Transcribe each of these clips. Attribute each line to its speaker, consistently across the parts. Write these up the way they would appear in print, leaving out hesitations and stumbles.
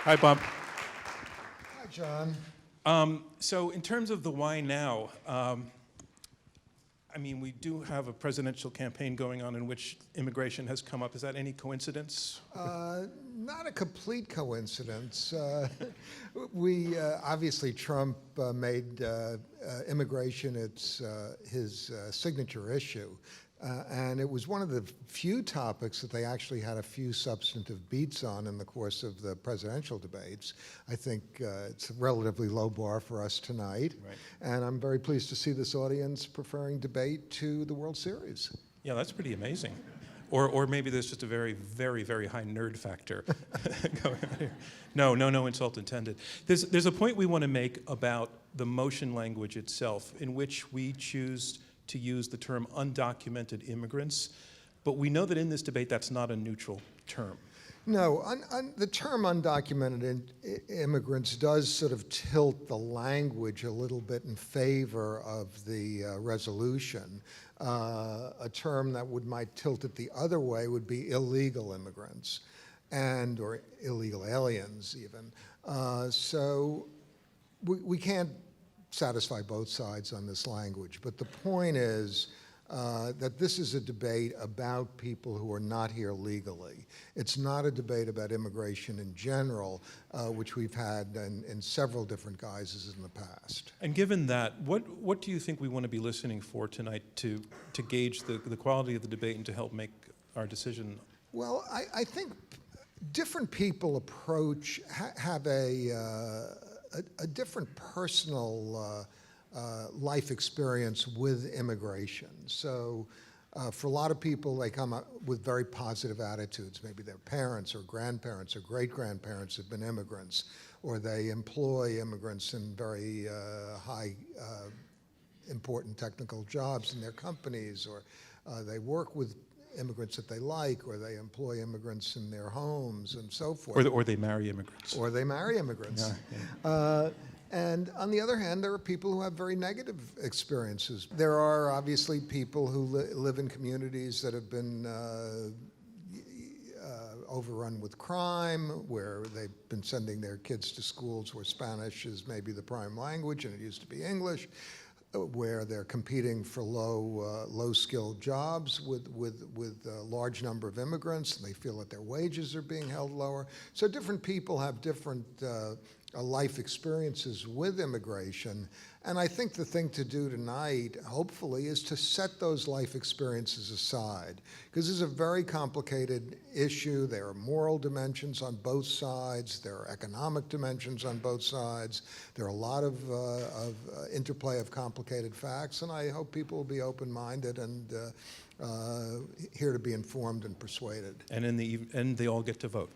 Speaker 1: Hi, Bob.
Speaker 2: Hi, John.
Speaker 1: So in terms of the why now, I mean, we do have a presidential campaign going on in which immigration has come up. Is that any coincidence?
Speaker 2: Not a complete coincidence. Obviously Trump made immigration his signature issue. And it was one of the few topics that they actually had a few substantive beats on in the course of the presidential debates. I think it's a relatively low bar for us tonight.
Speaker 1: Right.
Speaker 2: And I'm very pleased to see this audience preferring debate to the World Series.
Speaker 1: Yeah, that's pretty amazing. Or maybe there's just a very, very, very high nerd factor going on here. No insult intended. There's a point we want to make about the motion language itself, in which we choose to use the term undocumented immigrants, but we know that in this debate that's not a neutral term.
Speaker 2: No, the term undocumented immigrants does sort of tilt the language a little bit in favor of the resolution. A term that might tilt it the other way would be illegal immigrants or illegal aliens even. So we can't satisfy both sides on this language, but the point is that this is a debate about people who are not here legally. It's not a debate about immigration in general, which we've had in several different guises in the past.
Speaker 1: And given that, what do you think we want to be listening for tonight to gauge the quality of the debate and to help make our decision?
Speaker 2: Well, I think different people have a different personal life experience with immigration. So for a lot of people, they come up with very positive attitudes. Maybe their parents or grandparents or great-grandparents have been immigrants, or they employ immigrants in very high important technical jobs in their companies, or they work with immigrants that they like, or they employ immigrants in their homes and so forth.
Speaker 1: Or they marry immigrants.
Speaker 2: Or they marry immigrants.
Speaker 1: Yeah.
Speaker 2: And on the other hand, there are people who have very negative experiences. There are obviously people who live in communities that have been overrun with crime, where they've been sending their kids to schools where Spanish is maybe the prime language and it used to be English, where they're competing for low-skilled jobs with a large number of immigrants, and they feel that their wages are being held lower. So different people have different life experiences with immigration, and I think the thing to do tonight, hopefully, is to set those life experiences aside, because this is a very complicated issue. There are moral dimensions on both sides. There are economic dimensions on both sides. There are a lot of interplay of complicated facts, and I hope people will be open-minded and here to be informed and persuaded.
Speaker 1: And in the end, they all get to vote.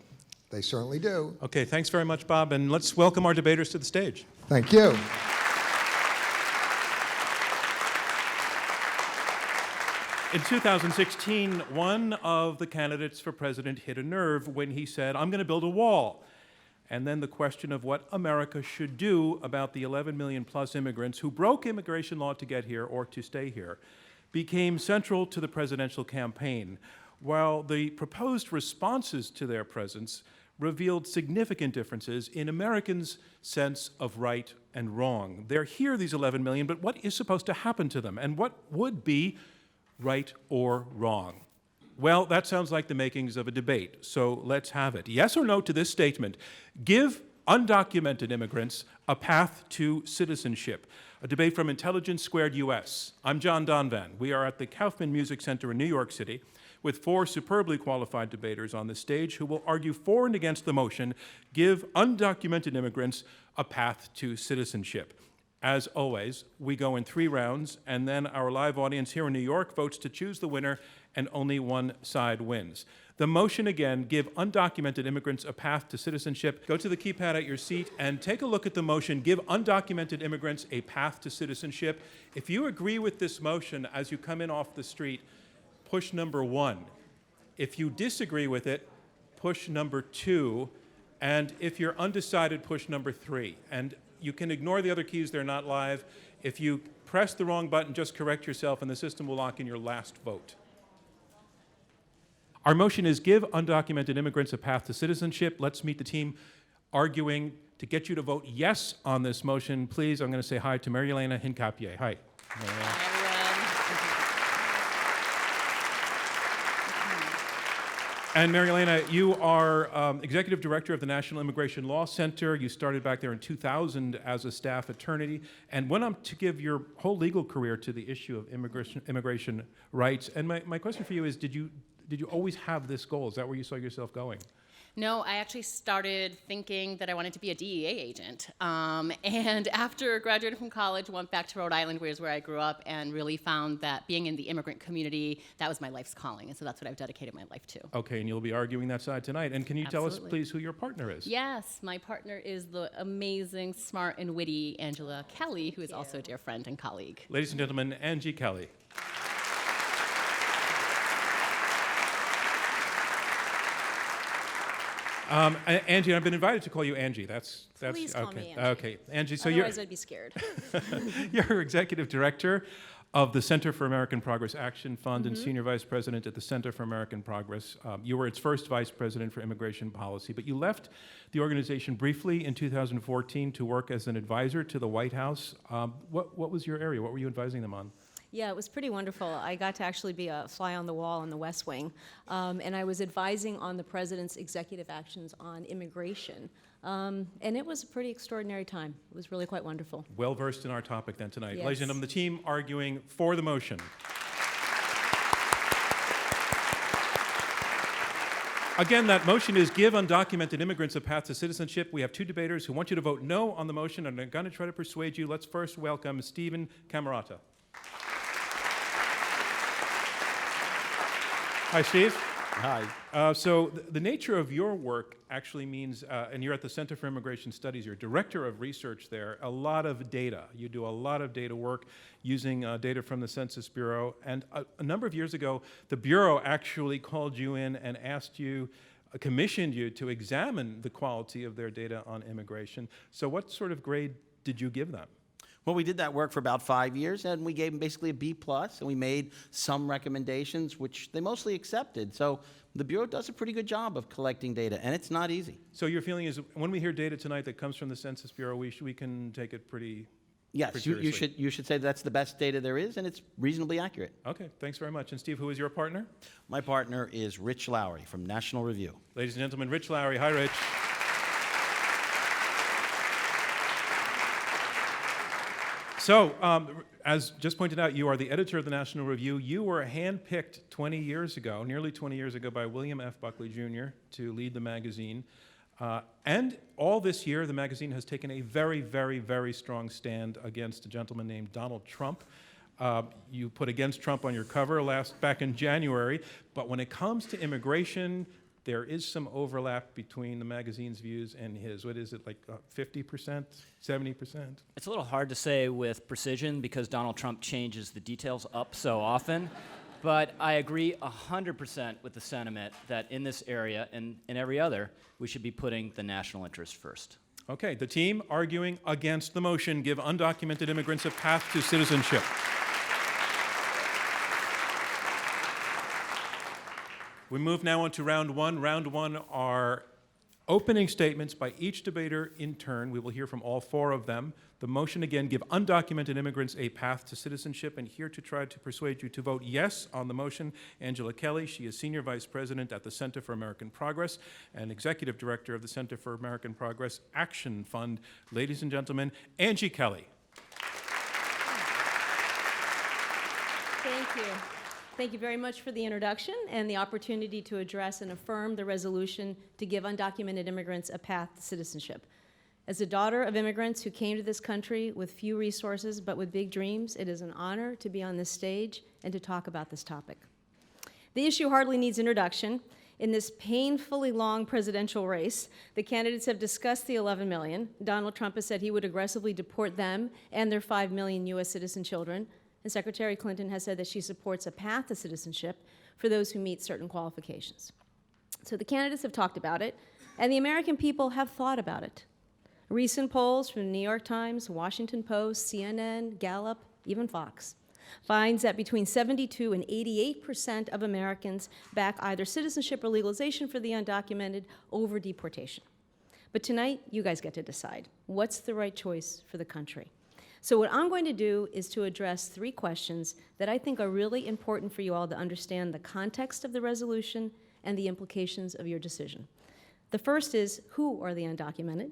Speaker 2: They certainly do.
Speaker 1: Okay, thanks very much, Bob, and let's welcome our debaters to the stage.
Speaker 2: Thank you.
Speaker 1: In 2016, one of the candidates for president hit a nerve when he said, "I'm going to build a wall." And then the question of what America should do about the 11 million plus immigrants who broke immigration law to get here or to stay here became central to the presidential campaign, while the proposed responses to their presence revealed significant differences in Americans' sense of right and wrong. They're here, these 11 million, but what is supposed to happen to them? And what would be right or wrong? Well, that sounds like the makings of a debate, so let's have it. Yes or no to this statement: give undocumented immigrants a path to citizenship. A debate from Intelligence Squared US. I'm John DONVAN. We are at the Kaufman Music Center in New York City with four superbly qualified debaters on the stage who will argue for and against the motion, give undocumented immigrants a path to citizenship. As always, we go in 3 rounds, and then our live audience here in New York votes to choose the winner, and only one side wins. The motion again, give undocumented immigrants a path to citizenship. Go to the keypad at your seat and take a look at the motion, give undocumented immigrants a path to citizenship. If you agree with this motion as you come in off the street, push number 1. If you disagree with it, push number 2. And if you're undecided, push number 3. And you can ignore the other keys, they're not live. If you press the wrong button, just correct yourself and the system will lock in your last vote. Our motion is give undocumented immigrants a path to citizenship. Let's meet the team arguing to get you to vote yes on this motion. Please, I'm going to say hi to Marielena HINCAPIE. Hi. And Marielena, you are Executive Director of the National Immigration Law Center. You started back there in 2000 as a staff attorney and went on to give your whole legal career to the issue of immigration rights. And my question for you is, did you always have this goal? Is that where you saw yourself going?
Speaker 3: No, I actually started thinking that I wanted to be a DEA agent. And after graduating from college, went back to Rhode Island, which is where I grew up, and really found that being in the immigrant community, that was my life's calling. And so that's what I've dedicated my life to.
Speaker 1: Okay, and you'll be arguing that side tonight. And can you tell us, please, who your partner is?
Speaker 3: Yes, my partner is the amazing, smart, and witty Angela KELLEY, who is also a dear friend and colleague.
Speaker 1: Ladies and gentlemen, Angie KELLEY. Angie, I've been invited to call you Angie. That's
Speaker 4: Please call
Speaker 1: okay.
Speaker 4: me Angie.
Speaker 1: Okay, Angie. So
Speaker 4: Otherwise, I'd be scared.
Speaker 1: you're Executive Director of the Center for American Progress Action Fund and Senior Vice President at the Center for American Progress. You were its first Vice President for Immigration Policy, but you left the organization briefly in 2014 to work as an advisor to the White House. What was your area? What were you advising them on?
Speaker 4: Yeah, it was pretty wonderful. I got to actually be a fly on the wall in the West Wing, and I was advising on the president's executive actions on immigration. And it was a pretty extraordinary time. It was really quite wonderful.
Speaker 1: Well versed in our topic then tonight.
Speaker 4: Yes.
Speaker 1: Ladies and gentlemen, the team arguing for the motion. Again, that motion is give undocumented immigrants a path to citizenship. We have two debaters who want you to vote no on the motion and are going to try to persuade you. Let's first welcome Stephen CAMAROTA. Hi, Steve.
Speaker 5: Hi.
Speaker 1: So the nature of your work actually means, and you're at the Center for Immigration Studies, you're director of research there, a lot of data. You do a lot of data work using data from the Census Bureau. And a number of years ago, the Bureau actually called you in and asked you, commissioned you to examine the quality of their data on immigration. So what sort of grade did you give them?
Speaker 5: Well, we did that work for about 5 years, and we gave them basically a B+, and we made some recommendations, which they mostly accepted. So the Bureau does a pretty good job of collecting data, and it's not easy.
Speaker 1: So your feeling is when we hear data tonight that comes from the Census Bureau, we can take it pretty
Speaker 5: Yes, you should say that's the best data there is, and it's reasonably accurate.
Speaker 1: Okay, thanks very much. And Steve, who is your partner?
Speaker 5: My partner is Rich Lowry from National Review.
Speaker 1: Ladies and gentlemen, Rich Lowry. Hi, Rich. So, as just pointed out, you are the editor of the National Review. You were handpicked 20 years ago, nearly 20 years ago, by William F. Buckley Jr. to lead the magazine. And all this year, the magazine has taken a very, very, very strong stand against a gentleman named Donald Trump. You put against Trump on your cover back in January. But when it comes to immigration, there is some overlap between the magazine's views and his. What is it, like 50%, 70%?
Speaker 6: It's a little hard to say with precision because Donald Trump changes the details up so often. But I agree 100% with the sentiment that in this area and in every other, we should be putting the national interest first.
Speaker 1: Okay, the team arguing against the motion, give undocumented immigrants a path to citizenship. We move now on to round one. Round one are opening statements by each debater in turn. We will hear from all four of them. The motion again, give undocumented immigrants a path to citizenship. And here to try to persuade you to vote yes on the motion, Angela KELLEY. She is Senior Vice President at the Center for American Progress and Executive Director of the Center for American Progress Action Fund. Ladies and gentlemen, Angie KELLEY.
Speaker 4: Thank you. Thank you very much for the introduction and the opportunity to address and affirm the resolution to give undocumented immigrants a path to citizenship. As a daughter of immigrants who came to this country with few resources but with big dreams, it is an honor to be on this stage and to talk about this topic. The issue hardly needs introduction. In this painfully long presidential race, the candidates have discussed the 11 million. Donald Trump has said he would aggressively deport them and their 5 million U.S. citizen children. And Secretary Clinton has said that she supports a path to citizenship for those who meet certain qualifications. So the candidates have talked about it, and the American people have thought about it. Recent polls from the New York Times, Washington Post, CNN, Gallup, even Fox, finds that between 72 and 88% of Americans back either citizenship or legalization for the undocumented over deportation. But tonight, you guys get to decide. What's the right choice for the country? So what I'm going to do is to address 3 questions that I think are really important for you all to understand the context of the resolution and the implications of your decision. The first is, who are the undocumented?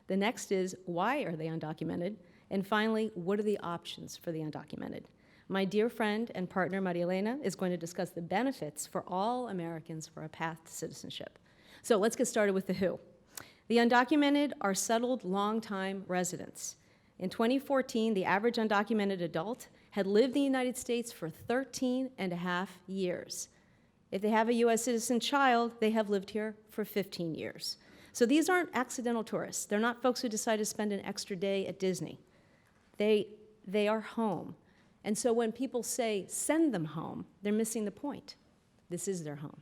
Speaker 4: The next is, why are they undocumented? And finally, what are the options for the undocumented? My dear friend and partner, Marielena, is going to discuss the benefits for all Americans for a path to citizenship. So let's get started with the who. The undocumented are settled long-time residents. In 2014, the average undocumented adult had lived in the United States for 13 and a half years. If they have a U.S. citizen child, they have lived here for 15 years. So these aren't accidental tourists. They're not folks who decide to spend an extra day at Disney. They are home. And so when people say, send them home, they're missing the point. This is their home.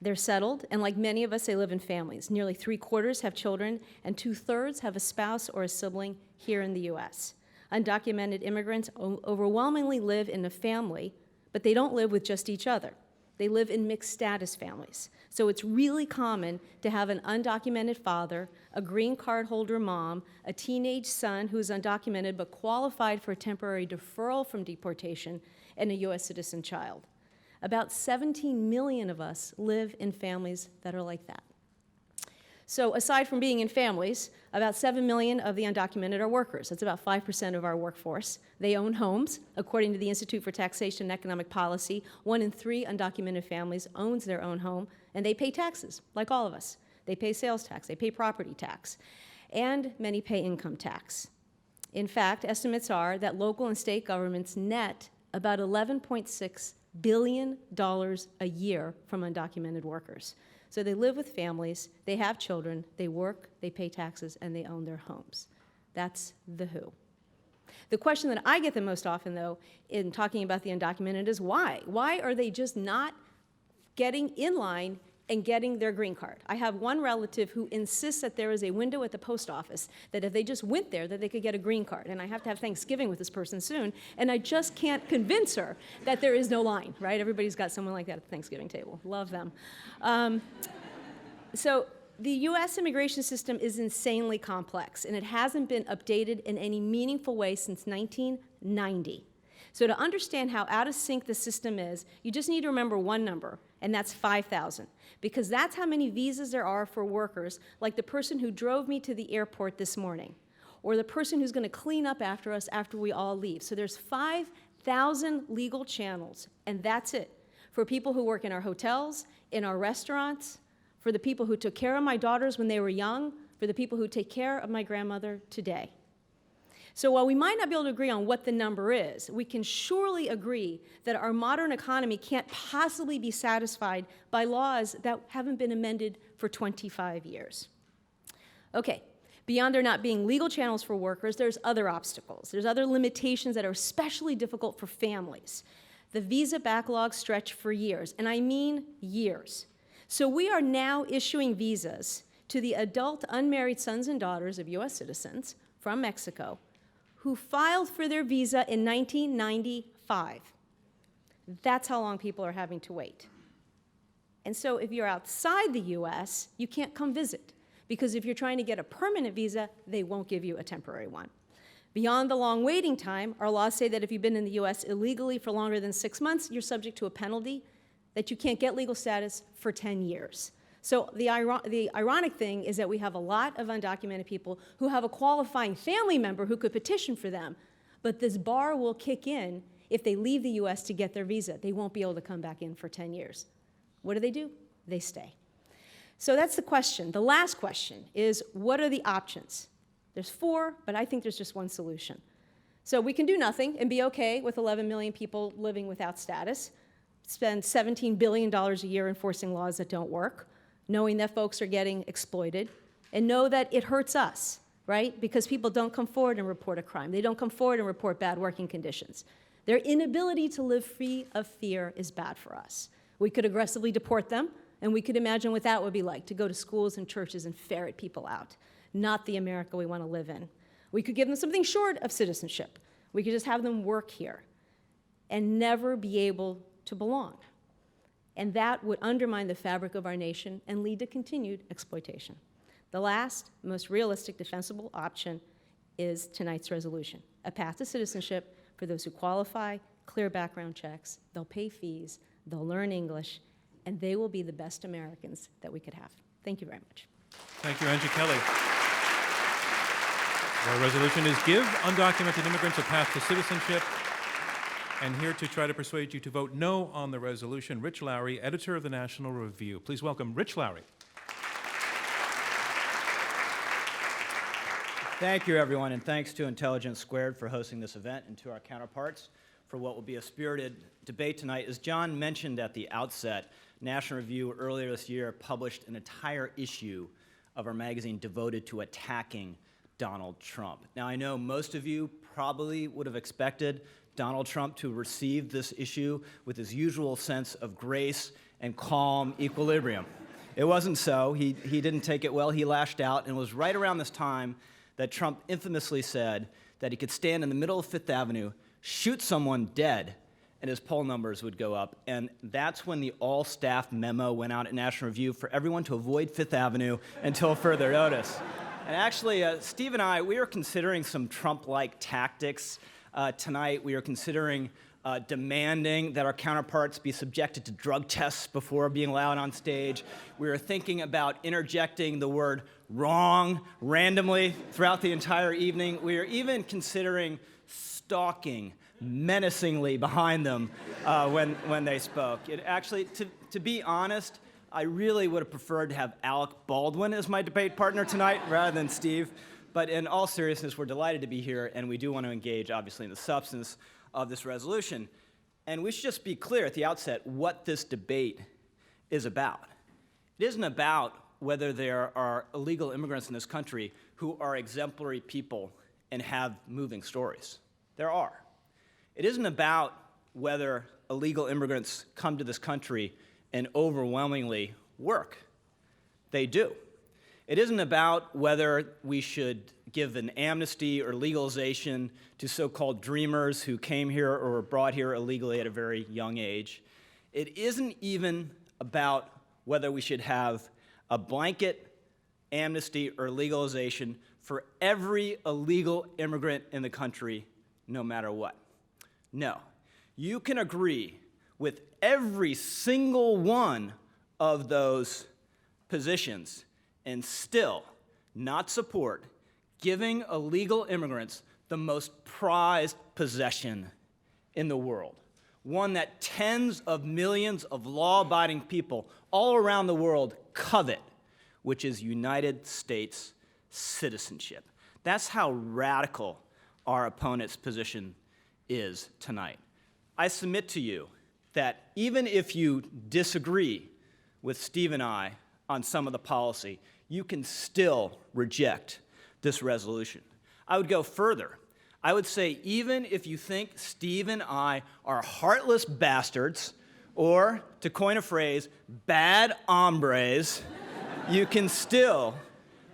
Speaker 4: They're settled, and like many of us, they live in families. Nearly 3/4 have children, and 2/3 have a spouse or a sibling here in the U.S. Undocumented immigrants overwhelmingly live in a family, but they don't live with just each other. They live in mixed status families. So it's really common to have an undocumented father, a green card holder mom, a teenage son who's undocumented but qualified for a temporary deferral from deportation, and a U.S. citizen child. About 17 million of us live in families that are like that. So aside from being in families, about 7 million of the undocumented are workers. That's about 5% of our workforce. They own homes. According to the Institute for Taxation and Economic Policy, 1 in 3 undocumented families owns their own home, and they pay taxes, like all of us. They pay sales tax, they pay property tax, and many pay income tax. In fact, estimates are that local and state governments net about $11.6 billion a year from undocumented workers. So they live with families, they have children, they work, they pay taxes, and they own their homes. That's the who. The question that I get the most often, though, in talking about the undocumented is why? Why are they just not getting in line and getting their green card? I have one relative who insists that there is a window at the post office, that if they just went there, that they could get a green card. And I have to have Thanksgiving with this person soon, and I just can't convince her that there is no line, right? Everybody's got someone like that at the Thanksgiving table. Love them. So the U.S. immigration system is insanely complex, and it hasn't been updated in any meaningful way since 1990. So to understand how out of sync the system is, you just need to remember one number, and that's 5,000, because that's how many visas there are for workers, like the person who drove me to the airport this morning, or the person who's going to clean up after us after we all leave. So there's 5,000 legal channels, and that's it, for people who work in our hotels, in our restaurants, for the people who took care of my daughters when they were young, for the people who take care of my grandmother today. So while we might not be able to agree on what the number is, we can surely agree that our modern economy can't possibly be satisfied by laws that haven't been amended for 25 years. Okay, beyond there not being legal channels for workers, there's other obstacles. There's other limitations that are especially difficult for families. The visa backlogs stretch for years, and I mean years. So we are now issuing visas to the adult unmarried sons and daughters of U.S. citizens from Mexico who filed for their visa in 1995. That's how long people are having to wait. And so if you're outside the U.S., you can't come visit, because if you're trying to get a permanent visa, they won't give you a temporary one. Beyond the long waiting time, our laws say that if you've been in the U.S. illegally for longer than 6 months, you're subject to a penalty, that you can't get legal status for 10 years. So the ironic thing is that we have a lot of undocumented people who have a qualifying family member who could petition for them, but this bar will kick in if they leave the U.S. to get their visa. They won't be able to come back in for 10 years. What do? They stay. So that's the question. The last question is, what are the options? There's 4, but I think there's just one solution. So we can do nothing and be okay with 11 million people living without status, spend $17 billion a year enforcing laws that don't work, knowing that folks are getting exploited, and know that it hurts us, right? Because people don't come forward and report a crime. They don't come forward and report bad working conditions. Their inability to live free of fear is bad for us. We could aggressively deport them, and we could imagine what that would be like, to go to schools and churches and ferret people out. Not the America we want to live in. We could give them something short of citizenship. We could just have them work here and never be able to belong. And that would undermine the fabric of our nation and lead to continued exploitation. The last, most realistic, defensible option is tonight's resolution, a path to citizenship for those who qualify, clear background checks, they'll pay fees, they'll learn English, and they will be the best Americans that we could have. Thank you very much.
Speaker 1: Thank you, Angie Kelly. Our resolution is Give Undocumented Immigrants a Path to Citizenship. And here to try to persuade you to vote no on the resolution, Rich Lowry, editor of the National Review. Please welcome Rich Lowry.
Speaker 6: Thank you, everyone, and thanks to Intelligence Squared for hosting this event and to our counterparts for what will be a spirited debate tonight. As John mentioned at the outset, National Review earlier this year published an entire issue of our magazine devoted to attacking Donald Trump. Now, I know most of you probably would have expected Donald Trump to receive this issue with his usual sense of grace and calm equilibrium. It wasn't so. He didn't take it well. He lashed out, and it was right around this time that Trump infamously said that he could stand in the middle of Fifth Avenue, shoot someone dead, and his poll numbers would go up. And that's when the all-staff memo went out at National Review for everyone to avoid Fifth Avenue until further notice. And actually, Steve and I, we are considering some Trump-like tactics tonight. We are considering demanding that our counterparts be subjected to drug tests before being allowed on stage. We are thinking about interjecting the word wrong randomly throughout the entire evening. We are even considering stalking menacingly behind them when they spoke. It actually, to be honest, I really would have preferred to have Alec Baldwin as my debate partner tonight rather than Steve. But in all seriousness, we're delighted to be here, and we do want to engage, obviously, in the substance of this resolution. And we should just be clear at the outset what this debate is about. It isn't about whether there are illegal immigrants in this country who are exemplary people and have moving stories. There are. It isn't about whether illegal immigrants come to this country and overwhelmingly work. They do. It isn't about whether we should give an amnesty or legalization to so-called dreamers who came here or were brought here illegally at a very young age. It isn't even about whether we should have a blanket amnesty or legalization for every illegal immigrant in the country, no matter what. No. You can agree with every single one of those positions and still not support giving illegal immigrants the most prized possession in the world, one that tens of millions of law-abiding people all around the world covet, which is United States citizenship. That's how radical our opponent's position is tonight. I submit to you that even if you disagree with Steve and I on some of the policy, you can still reject this resolution. I would go further. I would say even if you think Steve and I are heartless bastards, or, to coin a phrase, bad hombres, you can still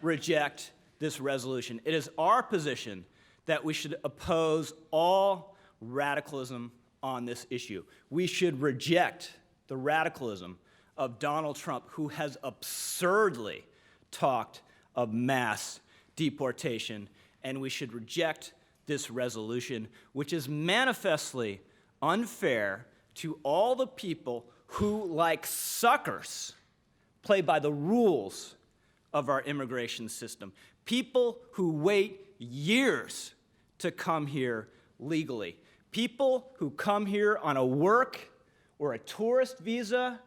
Speaker 6: reject this resolution. It is our position that we should oppose all radicalism on this issue. We should reject the radicalism of Donald Trump, who has absurdly talked of mass deportation, and we should reject this resolution, which is manifestly unfair to all the people who, like suckers, play by the rules of our immigration system. People who wait years to come here legally. People who come here on a work or a tourist visa,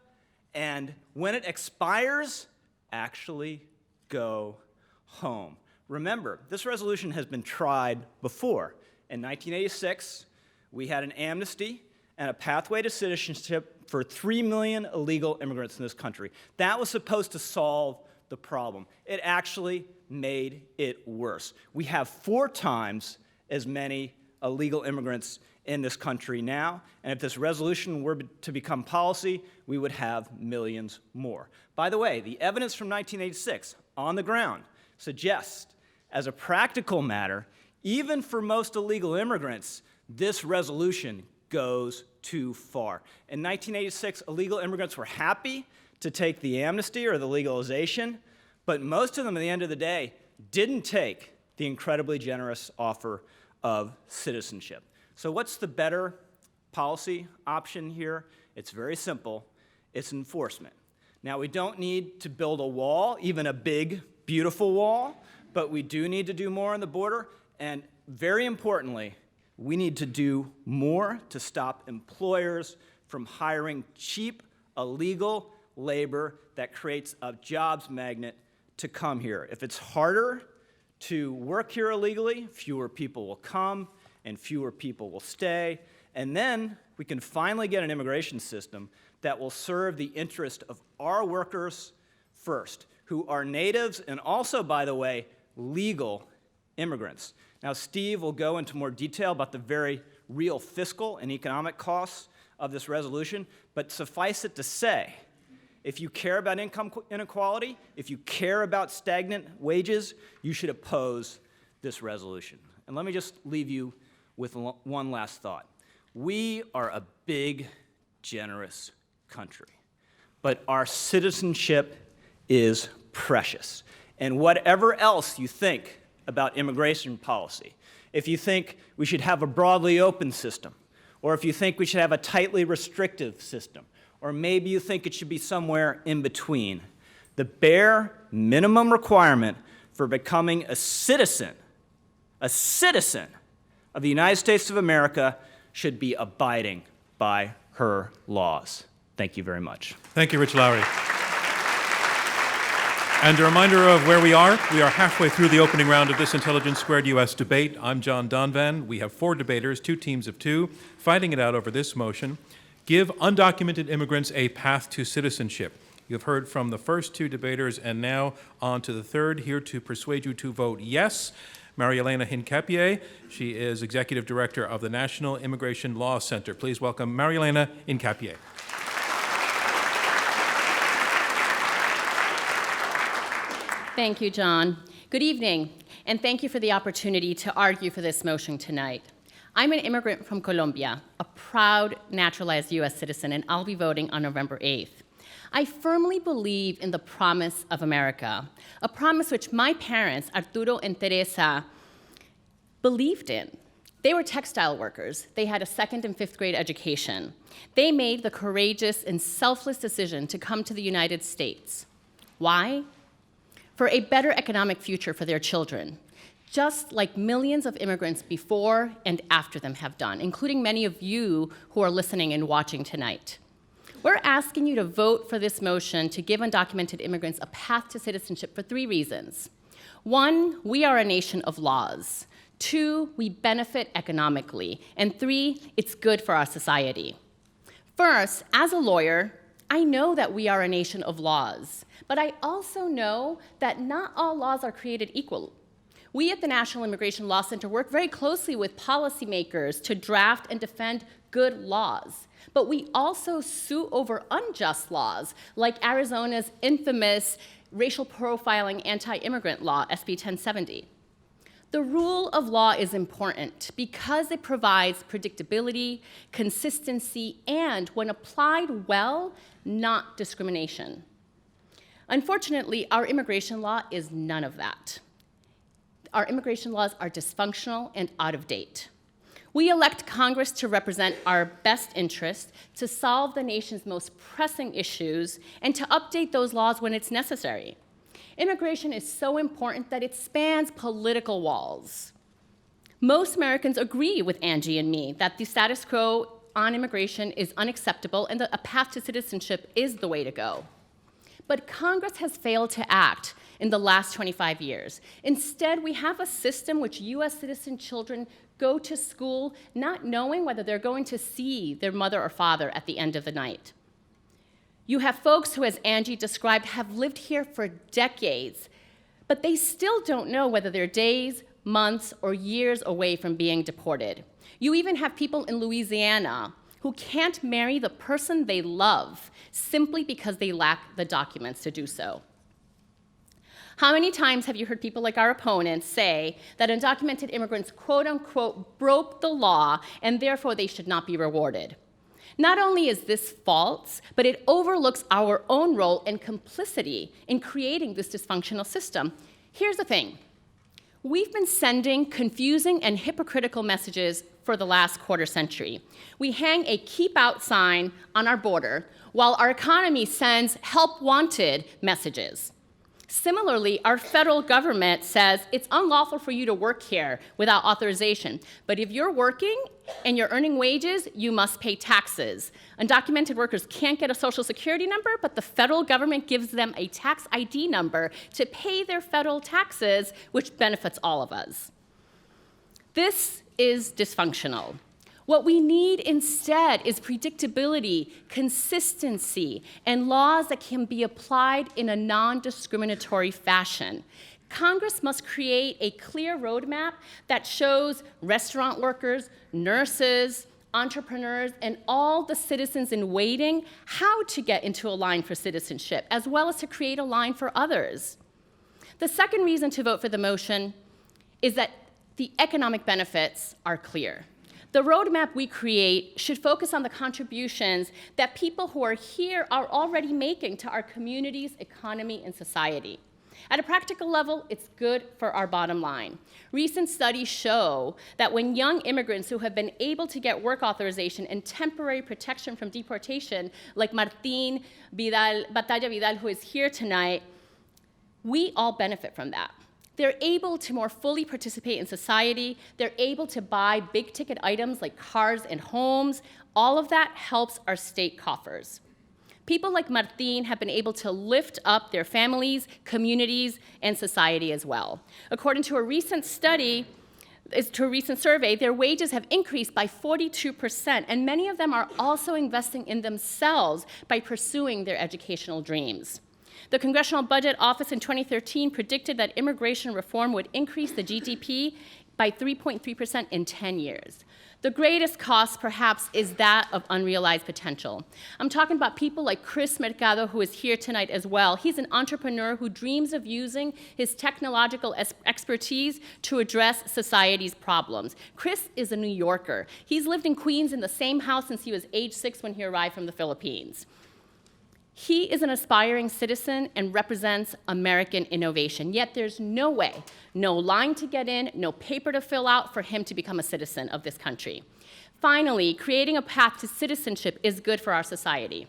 Speaker 6: and when it expires, actually go home. Remember, this resolution has been tried before. In 1986, we had an amnesty and a pathway to citizenship for 3 million illegal immigrants in this country. That was supposed to solve the problem. It actually made it worse. We have 4 times as many illegal immigrants in this country now, and if this resolution were to become policy, we would have millions more. By the way, the evidence from 1986 on the ground suggests, as a practical matter, even for most illegal immigrants, this resolution goes too far. In 1986, illegal immigrants were happy to take the amnesty or the legalization, But most of them, at the end of the day, didn't take the incredibly generous offer of citizenship. So what's the better policy option here? It's very simple. It's enforcement. Now, we don't need to build a wall, even a big, beautiful wall, but we do need to do more on the border. And very importantly, we need to do more to stop employers from hiring cheap, illegal labor that creates a jobs magnet to come here. If it's harder to work here illegally, fewer people will come and fewer people will stay. And then we can finally get an immigration system that will serve the interest of our workers first, who are natives and also, by the way, legal immigrants. Now, Steve will go into more detail about the very real fiscal and economic costs of this resolution, but suffice it to say, if you care about income inequality, if you care about stagnant wages, you should oppose this resolution. And let me just leave you with one last thought. We are a big, generous country, but our citizenship is precious. And whatever else you think about immigration policy, if you think we should have a broadly open system, or if you think we should have a tightly restrictive system, or maybe you think it should be somewhere in between, the bare minimum requirement for becoming a citizen of the United States of America should be abiding by her laws. Thank you very much.
Speaker 1: Thank you, Rich Lowry. And a reminder of where we are. We are halfway through the opening round of this Intelligence Squared U.S. debate. I'm John DONVAN. We have 4 debaters, 2 teams of 2, fighting it out over this motion: give undocumented immigrants a path to citizenship. You've heard from the first 2 debaters, and now on to the third. Here to persuade you to vote yes, MARIELENA HINCAPIE. She is Executive Director of the National Immigration Law Center. Please welcome MARIELENA HINCAPIE.
Speaker 3: Thank you, John. Good evening, and thank you for the opportunity to argue for this motion tonight. I'm an immigrant from Colombia, a proud naturalized U.S. citizen, and I'll be voting on November 8th. I firmly believe in the promise of America, a promise which my parents, Arturo and Teresa, believed in. They were textile workers. They had a 2nd and 5th grade education. They made the courageous and selfless decision to come to the United States. Why? For a better economic future for their children, just like millions of immigrants before and after them have done, including many of you who are listening and watching tonight. We're asking you to vote for this motion to give undocumented immigrants a path to citizenship for 3 reasons. 1, we are a nation of laws. 2, we benefit economically. And 3, it's good for our society. First, as a lawyer, I know that we are a nation of laws, but I also know that not all laws are created equal. We at the National Immigration Law Center work very closely with policymakers to draft and defend good laws. But we also sue over unjust laws, like Arizona's infamous racial profiling anti-immigrant law, SB 1070. The rule of law is important because it provides predictability, consistency, and, when applied well, not discrimination. Unfortunately, our immigration law is none of that. Our immigration laws are dysfunctional and out of date. We elect Congress to represent our best interests, to solve the nation's most pressing issues, and to update those laws when it's necessary. Immigration is so important that it spans political walls. Most Americans agree with Angie and me that the status quo on immigration is unacceptable and that a path to citizenship is the way to go. But Congress has failed to act in the last 25 years. Instead, we have a system which U.S. citizen children go to school not knowing whether they're going to see their mother or father at the end of the night. You have folks who, as Angie described, have lived here for decades, but they still don't know whether they're days, months, or years away from being deported. You even have people in Louisiana who can't marry the person they love simply because they lack the documents to do so. How many times have you heard people like our opponents say that undocumented immigrants, quote unquote, broke the law and therefore they should not be rewarded? Not only is this false, but it overlooks our own role and complicity in creating this dysfunctional system. Here's the thing. We've been sending confusing and hypocritical messages for the last quarter century. We hang a keep out sign on our border while our economy sends help wanted messages. Similarly, our federal government says it's unlawful for you to work here without authorization. But if you're working and you're earning wages, you must pay taxes. Undocumented workers can't get a social security number, but the federal government gives them a tax ID number to pay their federal taxes, which benefits all of us. This is dysfunctional. What we need instead is predictability, consistency, and laws that can be applied in a non-discriminatory fashion. Congress must create a clear roadmap that shows restaurant workers, nurses, entrepreneurs, and all the citizens in waiting how to get into a line for citizenship, as well as to create a line for others. The second reason to vote for the motion is that the economic benefits are clear. The roadmap we create should focus on the contributions that people who are here are already making to our communities, economy, and society. At a practical level, it's good for our bottom line. Recent studies show that when young immigrants who have been able to get work authorization and temporary protection from deportation, like Martín Batalla Vidal, who is here tonight, we all benefit from that. They're able to more fully participate in society. They're able to buy big-ticket items like cars and homes. All of that helps our state coffers. People like Martín have been able to lift up their families, communities, and society as well. According to a recent study, to a recent survey, their wages have increased by 42%, and many of them are also investing in themselves by pursuing their educational dreams. The Congressional Budget Office in 2013 predicted that immigration reform would increase the GDP by 3.3% in 10 years. The greatest cost, perhaps, is that of unrealized potential. I'm talking about people like Chris Mercado, who is here tonight as well. He's an entrepreneur who dreams of using his technological expertise to address society's problems. Chris is a New Yorker. He's lived in Queens in the same house since he was age 6 when he arrived from the Philippines. He is an aspiring citizen and represents American innovation, yet there's no way, no line to get in, no paper to fill out for him to become a citizen of this country. Finally, creating a path to citizenship is good for our society.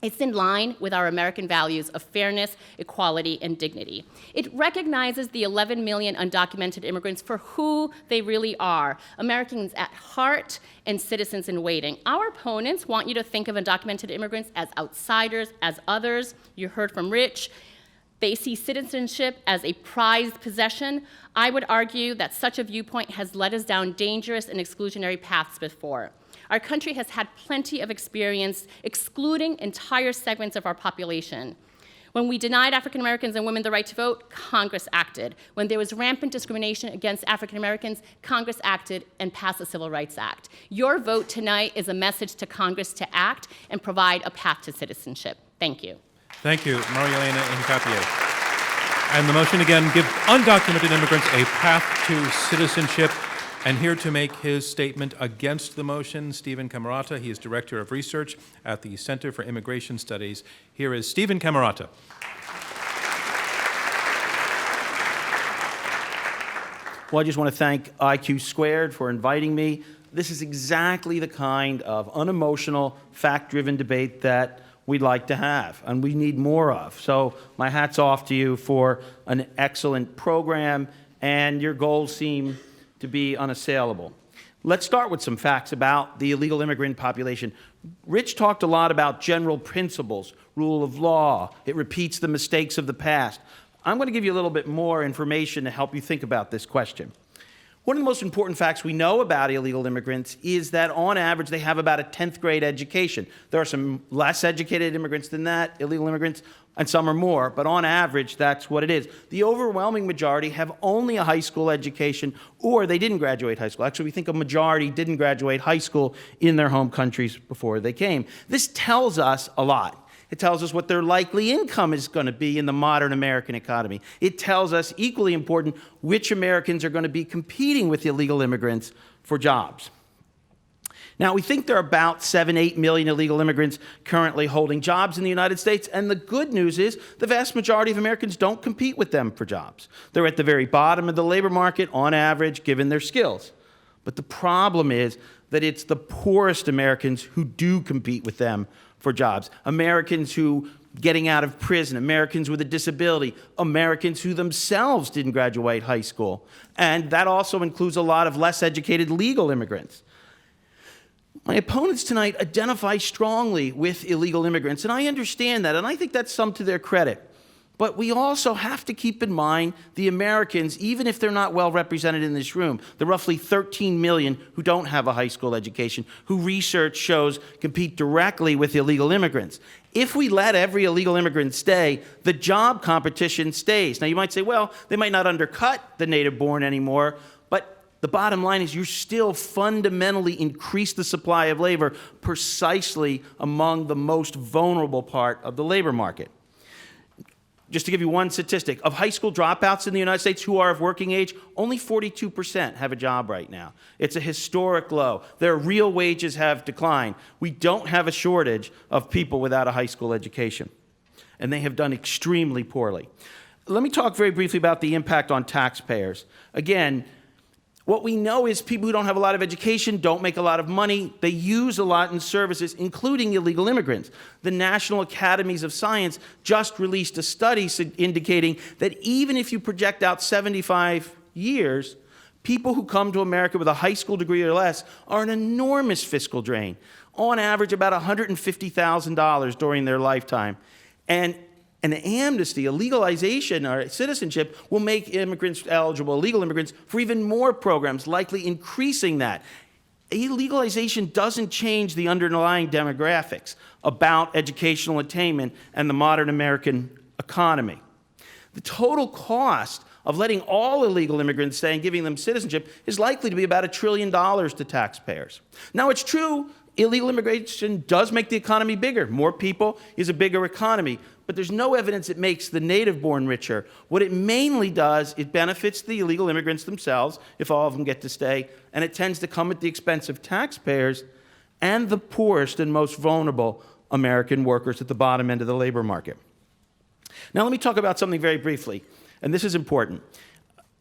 Speaker 3: It's in line with our American values of fairness, equality, and dignity. It recognizes the 11 million undocumented immigrants for who they really are, Americans at heart and citizens in waiting. Our opponents want you to think of undocumented immigrants as outsiders, as others. You heard from Rich. They see citizenship as a prized possession. I would argue that such a viewpoint has led us down dangerous and exclusionary paths before. Our country has had plenty of experience excluding entire segments of our population. When we denied African Americans and women the right to vote, Congress acted. When there was rampant discrimination against African Americans, Congress acted and passed the Civil Rights Act. Your vote tonight is a message to Congress to act and provide a path to citizenship. Thank you.
Speaker 1: Thank you, Marielena HINCAPIE. And the motion again, give undocumented immigrants a path to citizenship. And here to make his statement against the motion, Stephen CAMAROTA. He is Director of Research at the Center for Immigration Studies. Here is Stephen CAMAROTA.
Speaker 5: Well, I just want to thank IQ² for inviting me. This is exactly the kind of unemotional, fact-driven debate that we'd like to have, and we need more of. So my hat's off to you for an excellent program, and your goals seem to be unassailable. Let's start with some facts about the illegal immigrant population. Rich talked a lot about general principles, rule of law. It repeats the mistakes of the past. I'm going to give you a little bit more information to help you think about this question. One of the most important facts we know about illegal immigrants is that on average they have about a 10th grade education. There are some less educated immigrants than that, illegal immigrants, and some are more, but on average that's what it is. The overwhelming majority have only a high school education or they didn't graduate high school. Actually, we think a majority didn't graduate high school in their home countries before they came. This tells us a lot. It tells us what their likely income is going to be in the modern American economy. It tells us, equally important, which Americans are going to be competing with illegal immigrants for jobs. Now, we think there are about 7-8 million illegal immigrants currently holding jobs in the United States, and the good news is the vast majority of Americans don't compete with them for jobs. They're at the very bottom of the labor market on average, given their skills. But the problem is that it's the poorest Americans who do compete with them for jobs. Americans who getting out of prison, Americans with a disability, Americans who themselves didn't graduate high school. And that also includes a lot of less educated legal immigrants. My opponents tonight identify strongly with illegal immigrants, and I understand that, and I think that's some to their credit. But we also have to keep in mind the Americans, even if they're not well represented in this room, the roughly 13 million who don't have a high school education, who research shows compete directly with illegal immigrants. If we let every illegal immigrant stay, the job competition stays. Now, you might say, well, they might not undercut the native-born anymore, but the bottom line is you still fundamentally increase the supply of labor precisely among the most vulnerable part of the labor market. Just to give you one statistic, of high school dropouts in the United States who are of working age, only 42% have a job right now. It's a historic low. Their real wages have declined. We don't have a shortage of people without a high school education, and they have done extremely poorly. Let me talk very briefly about the impact on taxpayers. Again, what we know is people who don't have a lot of education don't make a lot of money. They use a lot in services, including illegal immigrants. The National Academies of Science just released a study indicating that even if you project out 75 years, people who come to America with a high school degree or less are an enormous fiscal drain, on average about $150,000 during their lifetime. And an amnesty, a legalization, or citizenship will make immigrants eligible, illegal immigrants, for even more programs, likely increasing that. Legalization doesn't change the underlying demographics about educational attainment and the modern American economy. The total cost of letting all illegal immigrants stay and giving them citizenship is likely to be about $1 trillion to taxpayers. Now, it's true, illegal immigration does make the economy bigger. More people is a bigger economy. But there's no evidence it makes the native-born richer. What it mainly does, it benefits the illegal immigrants themselves, if all of them get to stay, and it tends to come at the expense of taxpayers and the poorest and most vulnerable American workers at the bottom end of the labor market. Now let me talk about something very briefly, and this is important.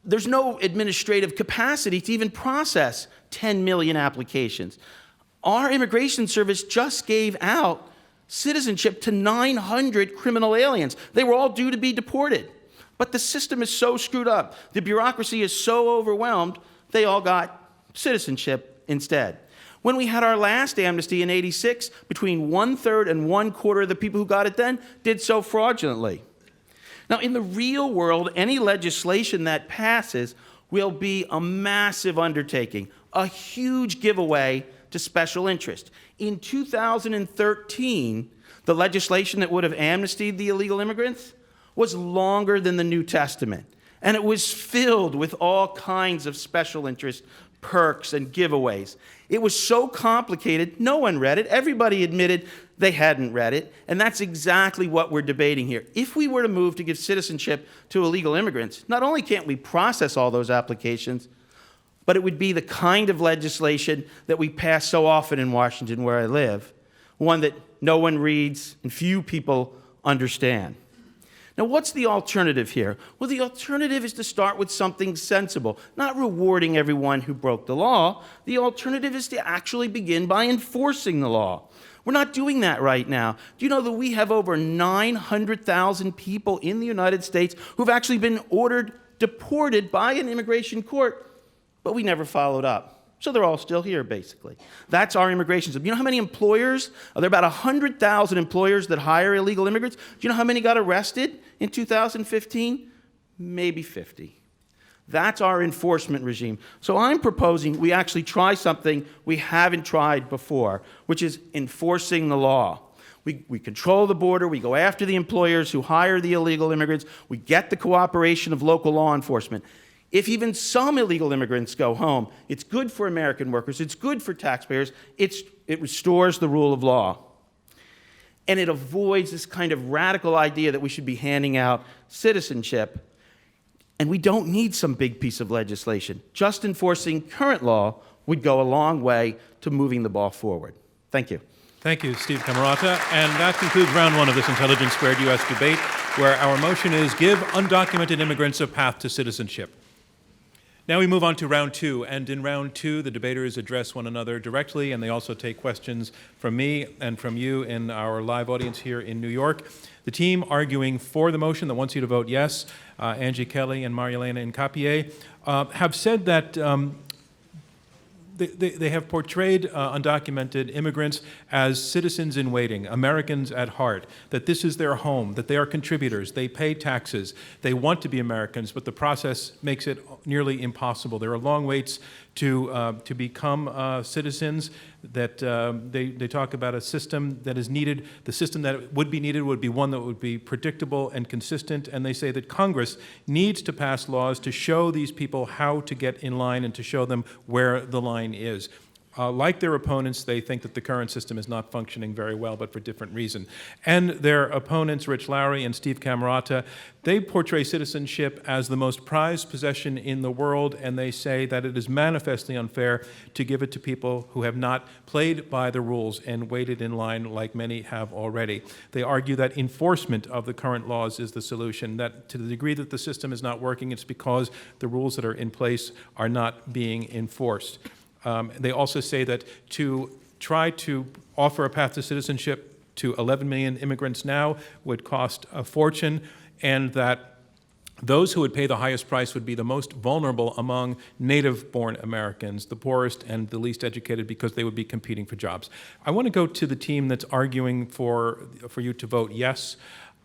Speaker 5: There's no administrative capacity to even process 10 million applications. Our immigration service just gave out citizenship to 900 criminal aliens. They were all due to be deported. But the system is so screwed up, the bureaucracy is so overwhelmed, they all got citizenship instead. When we had our last amnesty in '86, between 1/3 and 1/4 of the people who got it then did so fraudulently. Now, in the real world, any legislation that passes will be a massive undertaking, a huge giveaway to special interest. In 2013, the legislation that would have amnestied the illegal immigrants was longer than the New Testament, and it was filled with all kinds of special interest perks and giveaways. It was so complicated, no one read it. Everybody admitted they hadn't read it, and that's exactly what we're debating here. If we were to move to give citizenship to illegal immigrants, not only can't we process all those applications, but it would be the kind of legislation that we pass so often in Washington, where I live, one that no one reads and few people understand. Now, what's the alternative here? Well, the alternative is to start with something sensible, not rewarding everyone who broke the law. The alternative is to actually begin by enforcing the law. We're not doing that right now. Do you know that we have over 900,000 people in the United States who've actually been ordered deported by an immigration court, but we never followed up? So they're all still here, basically. That's our immigration system. You know how many employers? There are about 100,000 employers that hire illegal immigrants. Do you know how many got arrested in 2015? Maybe 50. That's our enforcement regime. So I'm proposing we actually try something we haven't tried before, which is enforcing the law. We control the border, we go after the employers who hire the illegal immigrants, we get the cooperation of local law enforcement. If even some illegal immigrants go home, it's good for American workers, it's good for taxpayers, it restores the rule of law. And it avoids this kind of radical idea that we should be handing out citizenship. And we don't need some big piece of legislation. Just enforcing current law would go a long way to moving the ball forward. Thank you.
Speaker 1: Thank you, Steve Camarota. And that concludes round one of this Intelligence Squared U.S. debate, where our motion is give undocumented immigrants a path to citizenship. Now we move on to round two, and in round two, the debaters address one another directly, and they also take questions from me and from you in our live audience here in New York. The team arguing for the motion that wants you to vote yes, Angie KELLEY and MARIELENA HINCAPIE, have said that they have portrayed undocumented immigrants as citizens in waiting, Americans at heart, that this is their home, that they are contributors, they pay taxes, they want to be Americans, but the process makes it nearly impossible. There are long waits to become citizens, that they talk about a system that is needed. The system that would be needed would be one that would be predictable and consistent, and they say that Congress needs to pass laws to show these people how to get in line and to show them where the line is. Like their opponents, they think that the current system is not functioning very well, but for different reason. And their opponents, Rich Lowry and Steve Camarota, they portray citizenship as the most prized possession in the world, and they say that it is manifestly unfair to give it to people who have not played by the rules and waited in line like many have already. They argue that enforcement of the current laws is the solution, that to the degree that the system is not working, it's because the rules that are in place are not being enforced. They also say that to try to offer a path to citizenship to 11 million immigrants now would cost a fortune, and that those who would pay the highest price would be the most vulnerable among native-born Americans, the poorest and the least educated, because they would be competing for jobs. I want to go to the team that's arguing for you to vote yes,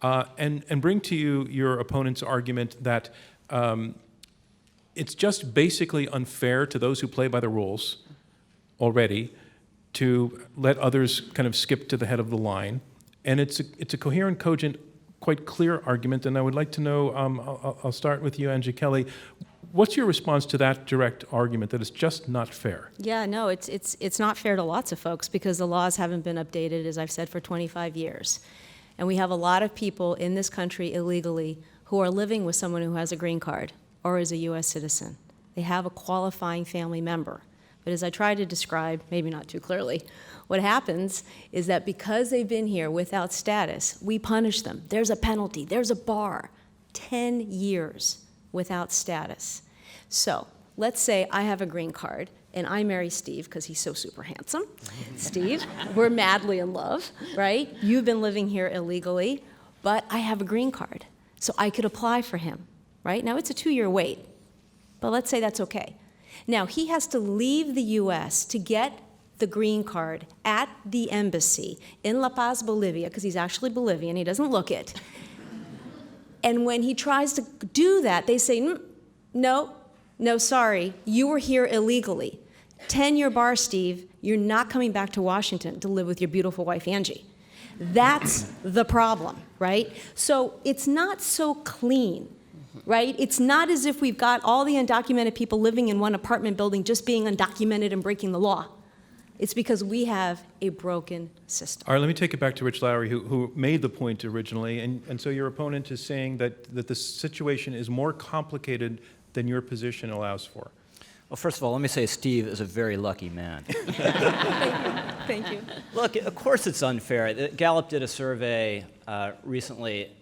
Speaker 1: and bring to you your opponent's argument that it's just basically unfair to those who play by the rules already to let others kind of skip to the head of the line. And it's a coherent, cogent, quite clear argument, and I would like to know, I'll start with you, Angie KELLEY. What's your response to that direct argument, that it's just not fair?
Speaker 4: Yeah, no, it's not fair to lots of folks because the laws haven't been updated, as I've said, for 25 years. And we have a lot of people in this country illegally who are living with someone who has a green card or is a U.S. citizen. They have a qualifying family member. But as I try to describe, maybe not too clearly, what happens is that because they've been here without status, we punish them. There's a penalty, there's a bar, 10 years without status. So let's say I have a green card and I marry Steve because he's so super handsome. Steve, we're madly in love, right? You've been living here illegally, but I have a green card, so I could apply for him. Right? Now, it's a 2-year wait, but let's say that's okay. Now, he has to leave the U.S. to get the green card at the embassy in La Paz, Bolivia, because he's actually Bolivian, he doesn't look it. And when he tries to do that, they say, no, sorry, you were here illegally. 10-year bar, Steve, you're not coming back to Washington to live with your beautiful wife, Angie. That's the problem, right? So it's not so clean. Right? It's not as if we've got all the undocumented people living in one apartment building just being undocumented and breaking the law. It's because we have a broken system.
Speaker 1: All right, let me take it back to Rich Lowry, who made the point originally. And so your opponent is saying that the situation is more complicated than your position allows for.
Speaker 6: Well, first of all, let me say Steve is a very lucky man.
Speaker 4: Thank you.
Speaker 6: Look, of course it's unfair. Gallup did a survey recently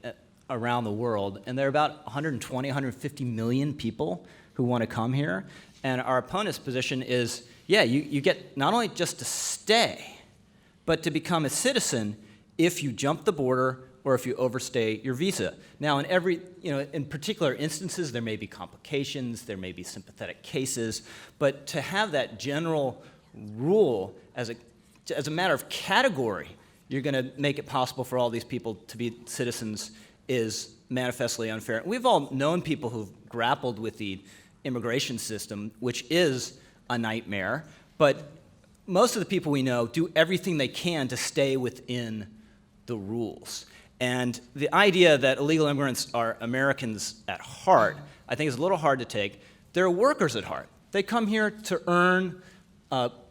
Speaker 6: around the world, and there are about 120, 150 million people who want to come here. And our opponent's position is, yeah, you get not only just to stay, but to become a citizen if you jump the border or if you overstay your visa. Now, in particular instances, there may be complications, there may be sympathetic cases, but to have that general rule as a matter of category, you're going to make it possible for all these people to be citizens is manifestly unfair. We've all known people who've grappled with the immigration system, which is a nightmare, but most of the people we know do everything they can to stay within the rules. And the idea that illegal immigrants are Americans at heart, I think is a little hard to take. They're workers at heart. They come here to earn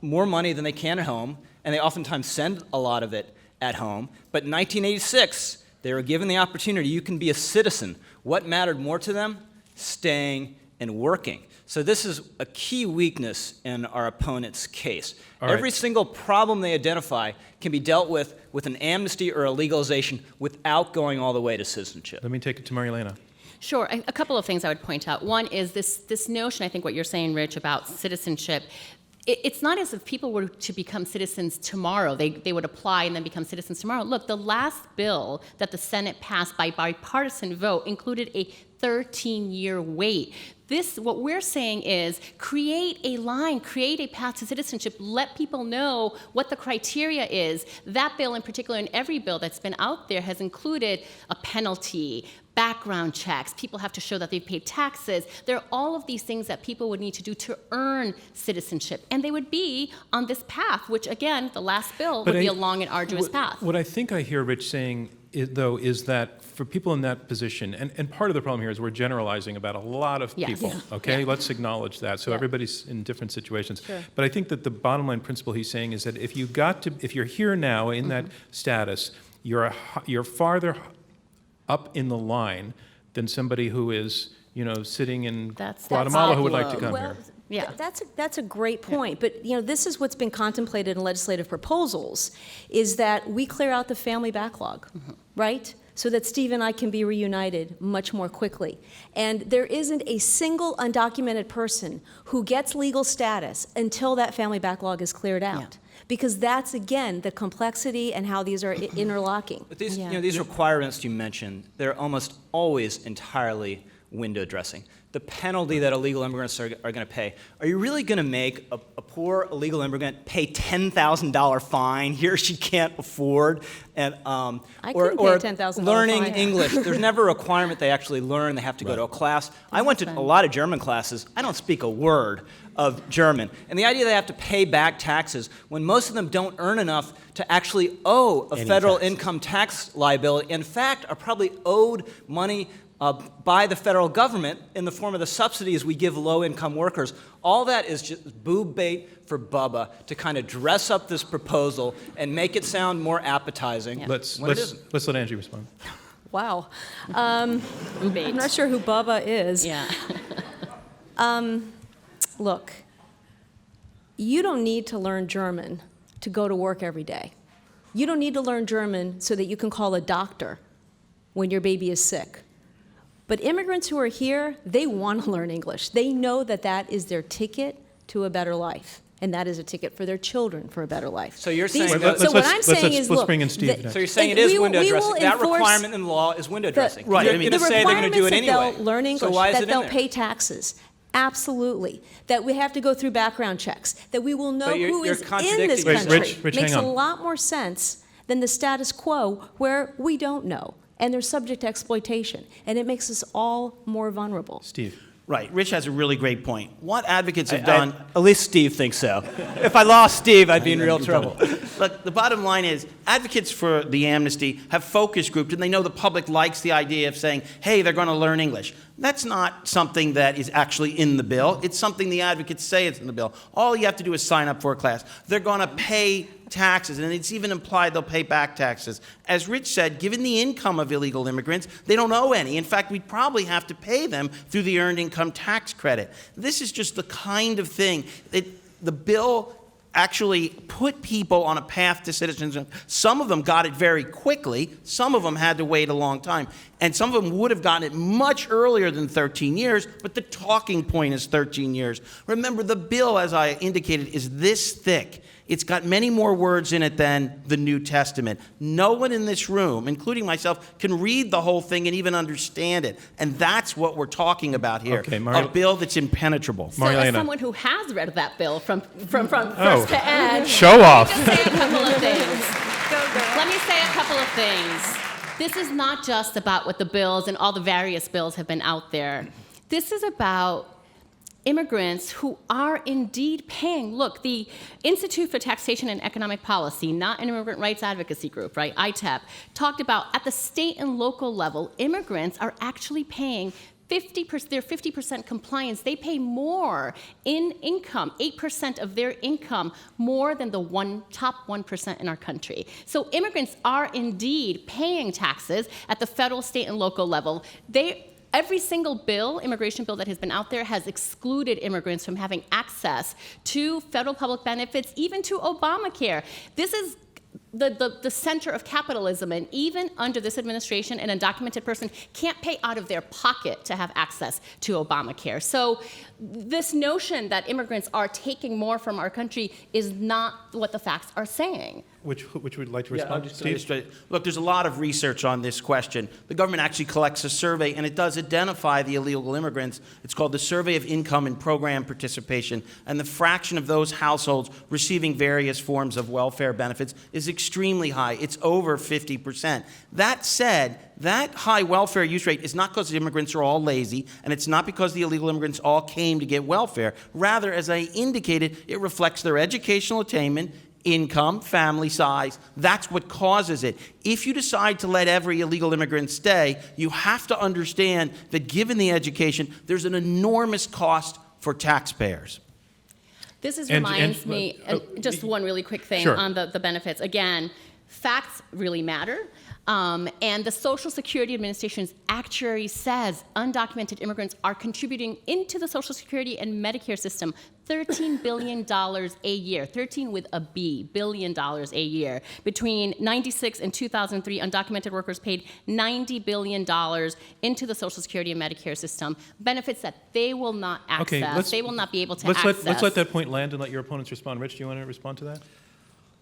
Speaker 6: more money than they can at home, and they oftentimes send a lot of it at home. But in 1986, they were given the opportunity, you can be a citizen. What mattered more to them? Staying and working. So this is a key weakness in our opponent's case.
Speaker 1: All right.
Speaker 6: Every single problem they identify can be dealt with an amnesty or a legalization without going all the way to citizenship.
Speaker 1: Let me take it to Marielena.
Speaker 3: Sure. A couple of things I would point out. One is this notion, I think what you're saying, Rich, about citizenship. It's not as if people were to become citizens tomorrow. They would apply and then become citizens tomorrow. Look, the last bill that the Senate passed by bipartisan vote included a 13-year wait. What we're saying is create a line, create a path to citizenship, let people know what the criteria is. That bill in particular, and every bill that's been out there, has included a penalty, background checks, people have to show that they've paid taxes. There are all of these things that people would need to do to earn citizenship, and they would be on this path, which again, the last bill would be a long and arduous path.
Speaker 1: What I think I hear Rich saying, though, is that for people in that position, and part of the problem here is we're generalizing about a lot of
Speaker 3: Yes.
Speaker 1: people,
Speaker 3: Yeah.
Speaker 1: okay?
Speaker 3: Yeah.
Speaker 1: Let's acknowledge that. So
Speaker 3: Yeah.
Speaker 1: everybody's in different situations.
Speaker 3: Sure.
Speaker 1: But I think that the bottom line principle he's saying is that if you're here now in that status, you're farther up in the line than somebody who is, sitting in
Speaker 3: That's
Speaker 1: Guatemala who would like to
Speaker 3: Pablo.
Speaker 1: come
Speaker 4: Well,
Speaker 1: here.
Speaker 3: Yeah.
Speaker 4: That's a great point. But this is what's been contemplated in legislative proposals, is that we clear out the family backlog, right? So that Steve and I can be reunited much more quickly. And there isn't a single undocumented person who gets legal status until that family backlog is cleared out.
Speaker 3: Yeah.
Speaker 4: Because that's, again, the complexity and how these are interlocking.
Speaker 6: But these,
Speaker 3: Yeah.
Speaker 6: these requirements you mentioned, they're almost always entirely window dressing. The penalty that illegal immigrants are going to pay. Are you really going to make a poor illegal immigrant pay $10,000 fine he or she can't afford? And,
Speaker 4: I couldn't pay a $10,000
Speaker 6: learning
Speaker 4: fine.
Speaker 6: English. There's never a requirement they actually learn. They have to go to a class. I went to a lot of German classes. I don't speak a word of German. And the idea they have to pay back taxes when most of them don't earn enough to actually owe a federal income tax liability, in fact, are probably owed money by the federal government in the form of the subsidies we give low-income workers. All that is just boob bait for Bubba to kind of dress up this proposal and make it sound more appetizing.
Speaker 3: Yeah.
Speaker 1: Let's
Speaker 6: when it isn't.
Speaker 1: let Angie respond.
Speaker 4: Wow.
Speaker 3: Bait.
Speaker 4: I'm not sure who Bubba is.
Speaker 3: Yeah.
Speaker 4: Look, you don't need to learn German to go to work every day. You don't need to learn German so that you can call a doctor when your baby is sick. But immigrants who are here, they want to learn English. They know that that is their ticket to a better life. And that is a ticket for their children for a better life.
Speaker 6: So you're saying
Speaker 1: Wait,
Speaker 4: So what I'm saying is,
Speaker 1: let's
Speaker 4: look,
Speaker 1: bring in Steve next.
Speaker 6: So you're saying
Speaker 4: and
Speaker 6: it is
Speaker 4: we will-
Speaker 6: window
Speaker 4: we will
Speaker 6: dressing. That
Speaker 4: enforce
Speaker 6: requirement in the law is window dressing.
Speaker 5: Right,
Speaker 6: You're
Speaker 5: I mean-
Speaker 6: going to say they're going to do it
Speaker 4: The
Speaker 6: anyway.
Speaker 4: requirements that they'll learn English,
Speaker 6: so why is
Speaker 4: that
Speaker 6: it
Speaker 4: they'll
Speaker 6: in
Speaker 4: pay
Speaker 6: there?
Speaker 4: taxes. Absolutely. That we have to go through background checks. That we will know
Speaker 6: But you're-
Speaker 4: who
Speaker 6: you're
Speaker 4: is in
Speaker 6: contradicting
Speaker 4: this
Speaker 6: yourself.
Speaker 4: country.
Speaker 1: Rich,
Speaker 4: Makes
Speaker 1: hang
Speaker 4: a
Speaker 1: on.
Speaker 4: lot more sense than the status quo where we don't know. And they're subject to exploitation. And it makes us all more vulnerable.
Speaker 1: Steve.
Speaker 5: Right, Rich has a really great point. What advocates have done...
Speaker 6: At least Steve thinks so. If I lost Steve, I'd be in real trouble.
Speaker 5: Look, the bottom line is, advocates for the amnesty have focus groups, and they know the public likes the idea of saying, hey, they're going to learn English. That's not something that is actually in the bill. It's something the advocates say it's in the bill. All you have to do is sign up for a class. They're going to pay taxes, and it's even implied they'll pay back taxes. As Rich said, given the income of illegal immigrants, they don't owe any. In fact, we'd probably have to pay them through the Earned Income Tax Credit. This is just the kind of thing that the bill actually put people on a path to citizenship. Some of them got it very quickly. Some of them had to wait a long time. And some of them would have gotten it much earlier than 13 years, but the talking point is 13 years. Remember, the bill, as I indicated, is this thick. It's got many more words in it than the New Testament. No one in this room, including myself, can read the whole thing and even understand it. And that's what we're talking about here.
Speaker 1: Okay,
Speaker 5: a bill that's impenetrable.
Speaker 3: So as
Speaker 1: Marielena.
Speaker 3: someone who has read that bill from first to end,
Speaker 1: Show off.
Speaker 3: let me just say a couple of things. Let me say a couple of things. This is not just about what the bills and all the various bills have been out there. This is about immigrants who are indeed paying. Look, the Institute for Taxation and Economic Policy, not an immigrant rights advocacy group, right, ITAP, talked about at the state and local level, immigrants are actually paying 50%, their 50% compliance. They pay more in income, 8% of their income, more than the top 1% in our country. So immigrants are indeed paying taxes at the federal, state, and local level. Every single bill, immigration bill that has been out there has excluded immigrants from having access to federal public benefits, even to Obamacare. This is the center of capitalism, and even under this administration, an undocumented person can't pay out of their pocket to have access to Obamacare. So this notion that immigrants are taking more from our country is not what the facts are saying.
Speaker 1: Which would like to respond? Steve?
Speaker 5: Look, there's a lot of research on this question. The government actually collects a survey, and it does identify the illegal immigrants. It's called the Survey of Income and Program Participation, and the fraction of those households receiving various forms of welfare benefits is extremely high. It's over 50%. That said, that high welfare use rate is not because the immigrants are all lazy, and it's not because the illegal immigrants all came to get welfare. Rather, as I indicated, it reflects their educational attainment, income, family size. That's what causes it. If you decide to let every illegal immigrant stay, you have to understand that given the education, there's an enormous cost for taxpayers.
Speaker 3: This is,
Speaker 1: And-
Speaker 3: reminds
Speaker 1: and-
Speaker 3: me, just one really quick thing
Speaker 1: Sure.
Speaker 3: on the benefits. Again, facts really matter. And the Social Security Administration's actuary says undocumented immigrants are contributing into the Social Security and Medicare system $13 billion a year, 13 with a B, billion dollars a year. Between 96 and 2003, undocumented workers paid $90 billion into the Social Security and Medicare system, benefits that they will not access, they will not be able to access.
Speaker 1: Let's let that point land and let your opponents respond. Rich, do you want to respond to that?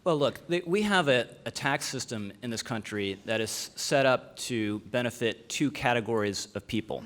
Speaker 6: Well, look, we have a tax system in this country that is set up to benefit two categories of people.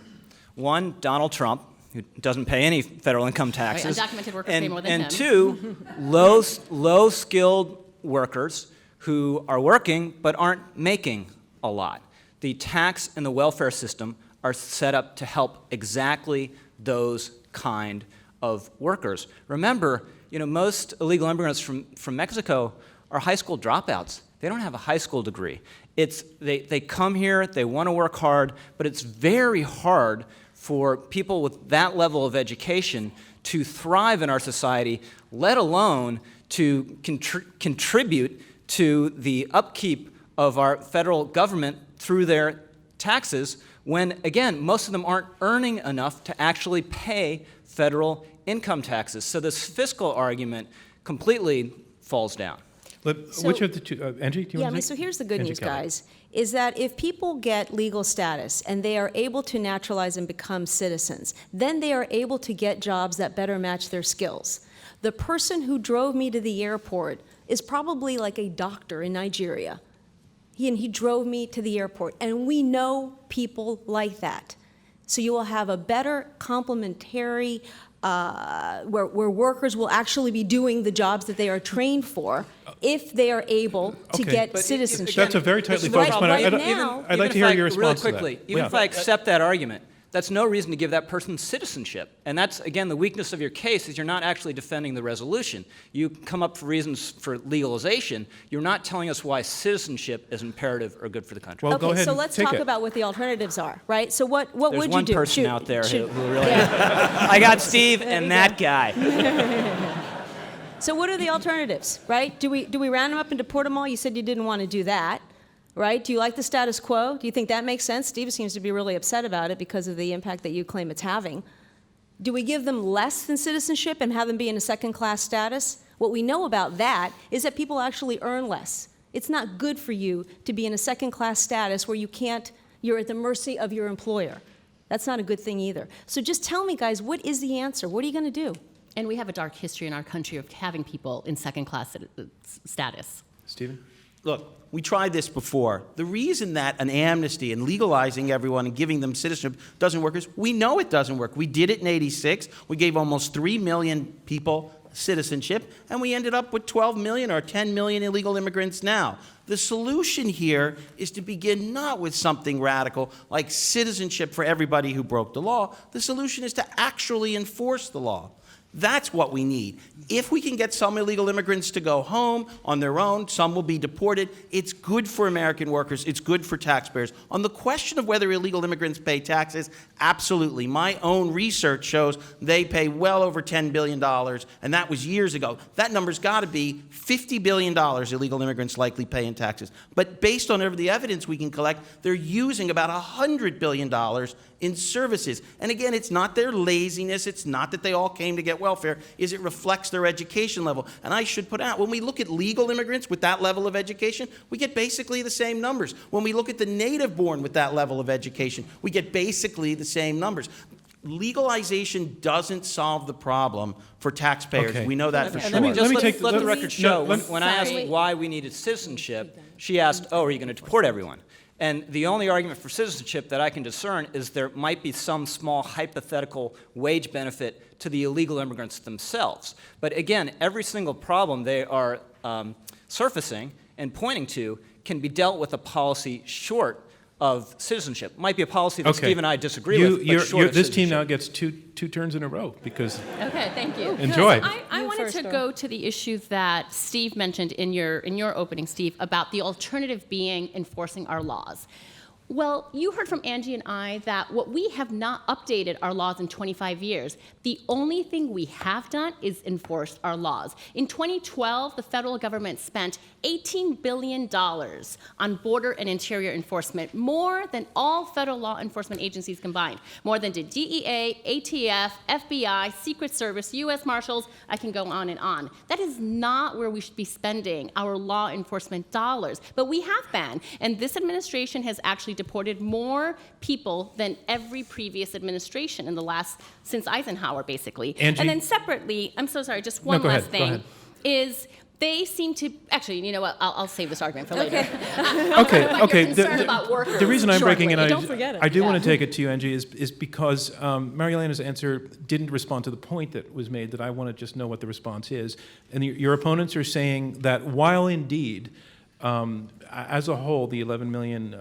Speaker 6: One, Donald Trump, who doesn't pay any federal income taxes.
Speaker 3: Right, undocumented workers pay more than him.
Speaker 6: And two, low-skilled workers who are working but aren't making a lot. The tax and the welfare system are set up to help exactly those kind of workers. Remember, most illegal immigrants from Mexico are high school dropouts. They don't have a high school degree. They come here, they want to work hard, but it's very hard for people with that level of education to thrive in our society, let alone to contribute to the upkeep of our federal government through their taxes when, again, most of them aren't earning enough to actually pay federal income taxes. So this fiscal argument completely falls down.
Speaker 1: Which of the two, Angie, do you want to
Speaker 4: So here's the good
Speaker 1: Angie
Speaker 4: news,
Speaker 1: Kelly.
Speaker 4: guys, is that if people get legal status and they are able to naturalize and become citizens, then they are able to get jobs that better match their skills. The person who drove me to the airport is probably like a doctor in Nigeria. He drove me to the airport, and we know people like that. So you will have a better complementary, where workers will actually be doing the jobs that they are trained for if they are able to
Speaker 1: Okay.
Speaker 4: get
Speaker 6: But
Speaker 4: citizenship.
Speaker 1: That's a very tightly
Speaker 6: This is
Speaker 1: focused
Speaker 6: the
Speaker 1: point.
Speaker 6: problem.
Speaker 1: I'd
Speaker 4: now-
Speaker 1: like to hear your response
Speaker 6: Really
Speaker 1: to
Speaker 6: quickly,
Speaker 1: that.
Speaker 6: even
Speaker 1: Yeah.
Speaker 6: if I accept that argument, that's no reason to give that person citizenship. And that's, again, the weakness of your case is you're not actually defending the resolution. You come up for reasons for legalization. You're not telling us why citizenship is imperative or good for the country.
Speaker 1: Well, go
Speaker 4: Okay,
Speaker 1: ahead
Speaker 4: so
Speaker 1: and
Speaker 4: let's
Speaker 1: take
Speaker 4: talk
Speaker 1: it.
Speaker 4: about what the alternatives are, right? So what
Speaker 6: There's
Speaker 4: would you
Speaker 6: one
Speaker 4: do?
Speaker 6: person
Speaker 4: Shoot,
Speaker 6: out there
Speaker 4: shoot.
Speaker 6: who really...
Speaker 4: Yeah.
Speaker 6: I got Steve and that guy.
Speaker 4: So what are the alternatives, right? Do we round them up and deport them all? You said you didn't want to do that, right? Do you like the status quo? Do you think that makes sense? Steve seems to be really upset about it because of the impact that you claim it's having. Do we give them less than citizenship and have them be in a second-class status? What we know about that is that people actually earn less. It's not good for you to be in a second-class status where you're at the mercy of your employer. That's not a good thing either. So just tell me, guys, what is the answer? What are you going to do?
Speaker 3: And we have a dark history in our country of having people in second-class status.
Speaker 1: Stephen?
Speaker 5: Look, we tried this before. The reason that an amnesty and legalizing everyone and giving them citizenship doesn't work is we know it doesn't work. We did it in '86. We gave almost 3 million people citizenship, and we ended up with 12 million or 10 million illegal immigrants now. The solution here is to begin not with something radical like citizenship for everybody who broke the law. The solution is to actually enforce the law. That's what we need. If we can get some illegal immigrants to go home on their own, some will be deported, it's good for American workers, it's good for taxpayers. On the question of whether illegal immigrants pay taxes, absolutely. My own research shows they pay well over $10 billion, and that was years ago. That number's got to be $50 billion illegal immigrants likely pay in taxes. But based on the evidence we can collect, they're using about $100 billion in services. And again, it's not their laziness, it's not that they all came to get welfare, is it reflects their education level. And I should put out, when we look at legal immigrants with that level of education, we get basically the same numbers. When we look at the native-born with that level of education, we get basically the same numbers. Legalization doesn't solve the problem for taxpayers.
Speaker 1: Okay.
Speaker 5: We know that for
Speaker 6: And
Speaker 5: sure.
Speaker 6: let me just let
Speaker 1: take-
Speaker 6: the
Speaker 1: let-
Speaker 6: record show,
Speaker 1: no,
Speaker 6: when I asked
Speaker 3: Sorry.
Speaker 6: why we needed citizenship, she asked, oh, are you going to deport everyone? And the only argument for citizenship that I can discern is there might be some small hypothetical wage benefit to the illegal immigrants themselves. But again, every single problem they are surfacing and pointing to can be dealt with a policy short of citizenship. Might be a policy that
Speaker 1: Okay.
Speaker 6: Steve and I disagree with, but short of
Speaker 1: This team now
Speaker 6: citizenship.
Speaker 1: gets two turns in a row because
Speaker 3: Okay, thank you.
Speaker 1: Enjoy.
Speaker 3: I
Speaker 4: You
Speaker 3: wanted
Speaker 4: first,
Speaker 3: to
Speaker 4: Dora.
Speaker 3: go to the issue that Steve mentioned in your opening, Steve, about the alternative being enforcing our laws. Well, you heard from Angie and I that what we have not updated our laws in 25 years. The only thing we have done is enforced our laws. In 2012, the federal government spent $18 billion on border and interior enforcement, more than all federal law enforcement agencies combined. More than did DEA, ATF, FBI, Secret Service, U.S. Marshals, I can go on and on. That is not where we should be spending our law enforcement dollars, but we have been. And this administration has actually deported more people than every previous administration in the last, since Eisenhower, basically.
Speaker 1: Angie?
Speaker 3: And then separately, I'm so sorry, just one
Speaker 1: go
Speaker 3: last
Speaker 1: ahead, go
Speaker 3: thing,
Speaker 1: ahead.
Speaker 3: is they seem to, actually, you know what, I'll save this argument for later.
Speaker 1: Okay.
Speaker 3: You're concerned about workers
Speaker 1: The reason I'm breaking in,
Speaker 3: shortly. Don't forget it.
Speaker 1: I do
Speaker 3: Yeah.
Speaker 1: want to take it to you, Angie, is because Marielena's answer didn't respond to the point that was made that I want to just know what the response is. And your opponents are saying that while indeed, as a whole, the 11 million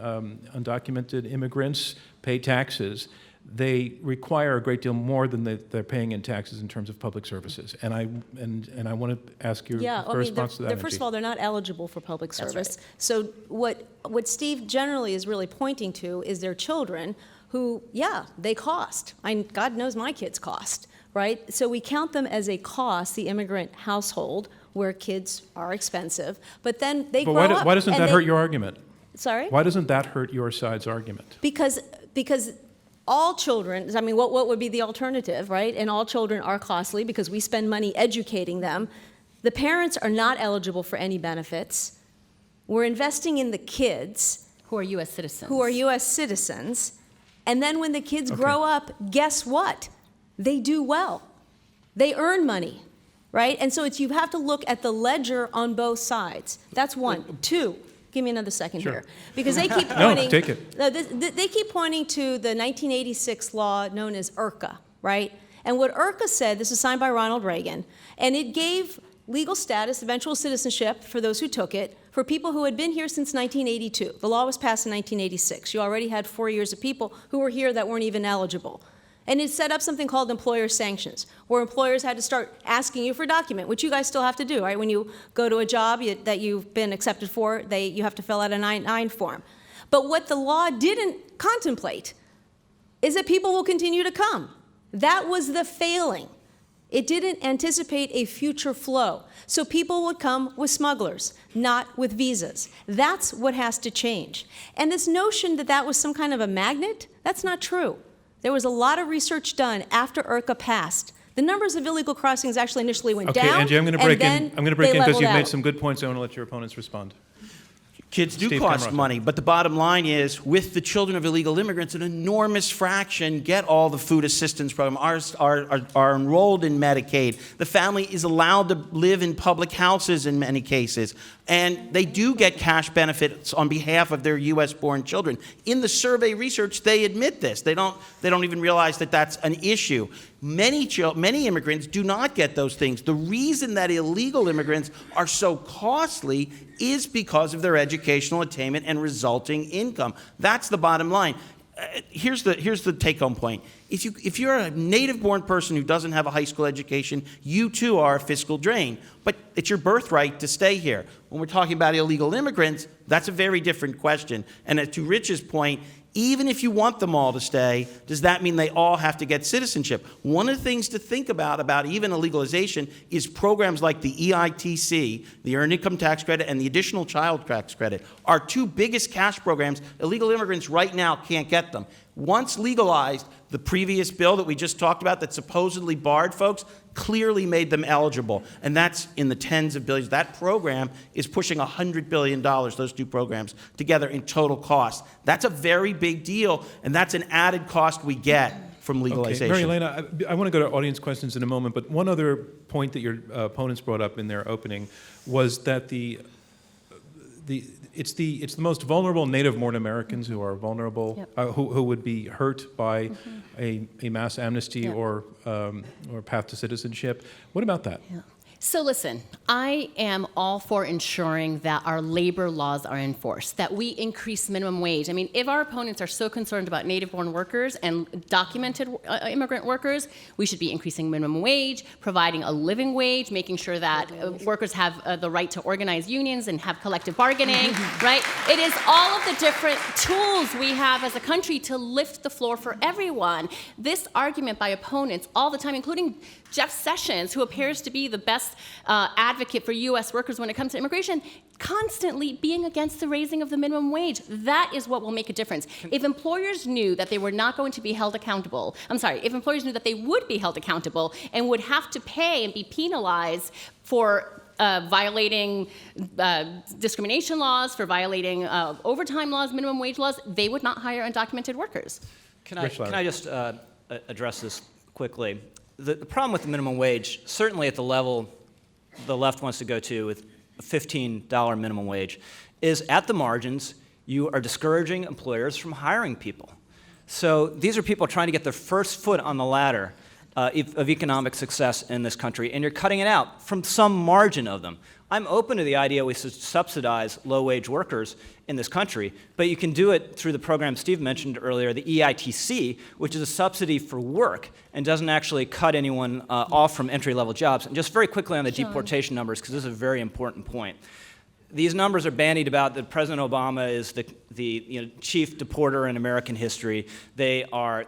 Speaker 1: undocumented immigrants pay taxes, they require a great deal more than they're paying in taxes in terms of public services. And I want to ask your response to that,
Speaker 4: first
Speaker 1: Angie.
Speaker 4: of all, they're not eligible for public
Speaker 3: That's
Speaker 4: service. So what Steve generally is really pointing to is their children who, yeah, they cost. God knows my kids cost, right? So we count them as a cost, the immigrant household, where kids are expensive, but then they
Speaker 1: But
Speaker 4: grow up.
Speaker 1: why doesn't
Speaker 4: and
Speaker 1: that
Speaker 4: they-
Speaker 1: hurt your argument?
Speaker 4: Sorry?
Speaker 1: Why doesn't that hurt your side's argument?
Speaker 4: Because all children, I mean, what would be the alternative, right? And all children are costly because we spend money educating them. The parents are not eligible for any benefits. We're investing in the kids
Speaker 3: Who are U.S. citizens.
Speaker 4: who are U.S. citizens. And then when the kids
Speaker 1: Okay.
Speaker 4: grow up, guess what? They do well. They earn money, right? And so you have to look at the ledger on both sides. That's one. Two, give me another second
Speaker 1: Sure.
Speaker 4: here. Because they keep
Speaker 1: No,
Speaker 4: pointing.
Speaker 1: take it.
Speaker 4: No, they keep pointing to the 1986 law known as IRCA, right? And what IRCA said, this was signed by Ronald Reagan, and it gave legal status, eventual citizenship for those who took it, for people who had been here since 1982. The law was passed in 1986. You already had 4 years of people who were here that weren't even eligible. And it set up something called employer sanctions, where employers had to start asking you for a document, which you guys still have to do, right? When you go to a job that you've been accepted for, you have to fill out a 9-9 form. But what the law didn't contemplate is that people will continue to come. That was the failing. It didn't anticipate a future flow. So people would come with smugglers, not with visas. That's what has to change. And this notion that that was some kind of a magnet, that's not true. There was a lot of research done after IRCA passed. The numbers of illegal crossings actually initially went
Speaker 1: Okay,
Speaker 4: down.
Speaker 1: Angie, I'm going to break in. I'm going to break in because you've made some good points. I want to let your opponents respond.
Speaker 5: Kids do
Speaker 1: Steve
Speaker 5: cost
Speaker 1: Camarota.
Speaker 5: money, but the bottom line is, with the children of illegal immigrants, an enormous fraction get all the food assistance program, are enrolled in Medicaid. The family is allowed to live in public houses in many cases, and they do get cash benefits on behalf of their U.S.-born children. In the survey research, they admit this. They don't even realize that that's an issue. Many immigrants do not get those things. The reason that illegal immigrants are so costly is because of their educational attainment and resulting income. That's the bottom line. Here's the take-home point. If you're a native-born person who doesn't have a high school education, you too are a fiscal drain. But it's your birthright to stay here. When we're talking about illegal immigrants, that's a very different question. And to Rich's point, Even if you want them all to stay, does that mean they all have to get citizenship? One of the things to think about even a legalization is programs like the EITC, the Earned Income Tax Credit, and the Additional Child Tax Credit. Our two biggest cash programs, illegal immigrants right now can't get them. Once legalized, the previous bill that we just talked about that supposedly barred folks clearly made them eligible, and that's in the tens of billions. That program is pushing $100 billion, those two programs, together in total cost. That's a very big deal, and that's an added cost we get from legalization.
Speaker 1: Okay, Marielena, I want to go to audience questions in a moment, but one other point that your opponents brought up in their opening was that it's the most vulnerable native-born Americans who are vulnerable, who would be hurt by a mass amnesty or path to citizenship. What about that?
Speaker 3: Yeah. So listen, I am all for ensuring that our labor laws are enforced, that we increase minimum wage. I mean, if our opponents are so concerned about native-born workers and documented immigrant workers, we should be increasing minimum wage, providing a living wage, making sure that workers have the right to organize unions and have collective bargaining, right? It is all of the different tools we have as a country to lift the floor for everyone. This argument by opponents all the time, including Jeff Sessions, who appears to be the best advocate for U.S. workers when it comes to immigration, constantly being against the raising of the minimum wage. That is what will make a difference. If employers knew that they were not going to be held accountable, if employers knew that they would be held accountable and would have to pay and be penalized for violating discrimination laws, for violating overtime laws, minimum wage laws, they would not hire undocumented workers.
Speaker 6: Can I just address this quickly? The problem with the minimum wage, certainly at the level the left wants to go to with a $15 minimum wage, is at the margins, you are discouraging employers from hiring people. So these are people trying to get their first foot on the ladder of economic success in this country, and you're cutting it out from some margin of them. I'm open to the idea we should subsidize low-wage workers in this country, but you can do it through the program Steve mentioned earlier, the EITC, which is a subsidy for work and doesn't actually cut anyone off from entry-level jobs. And just very quickly on the deportation numbers, because this is a very important point. These numbers are bandied about that President Obama is the chief deporter in American history. They are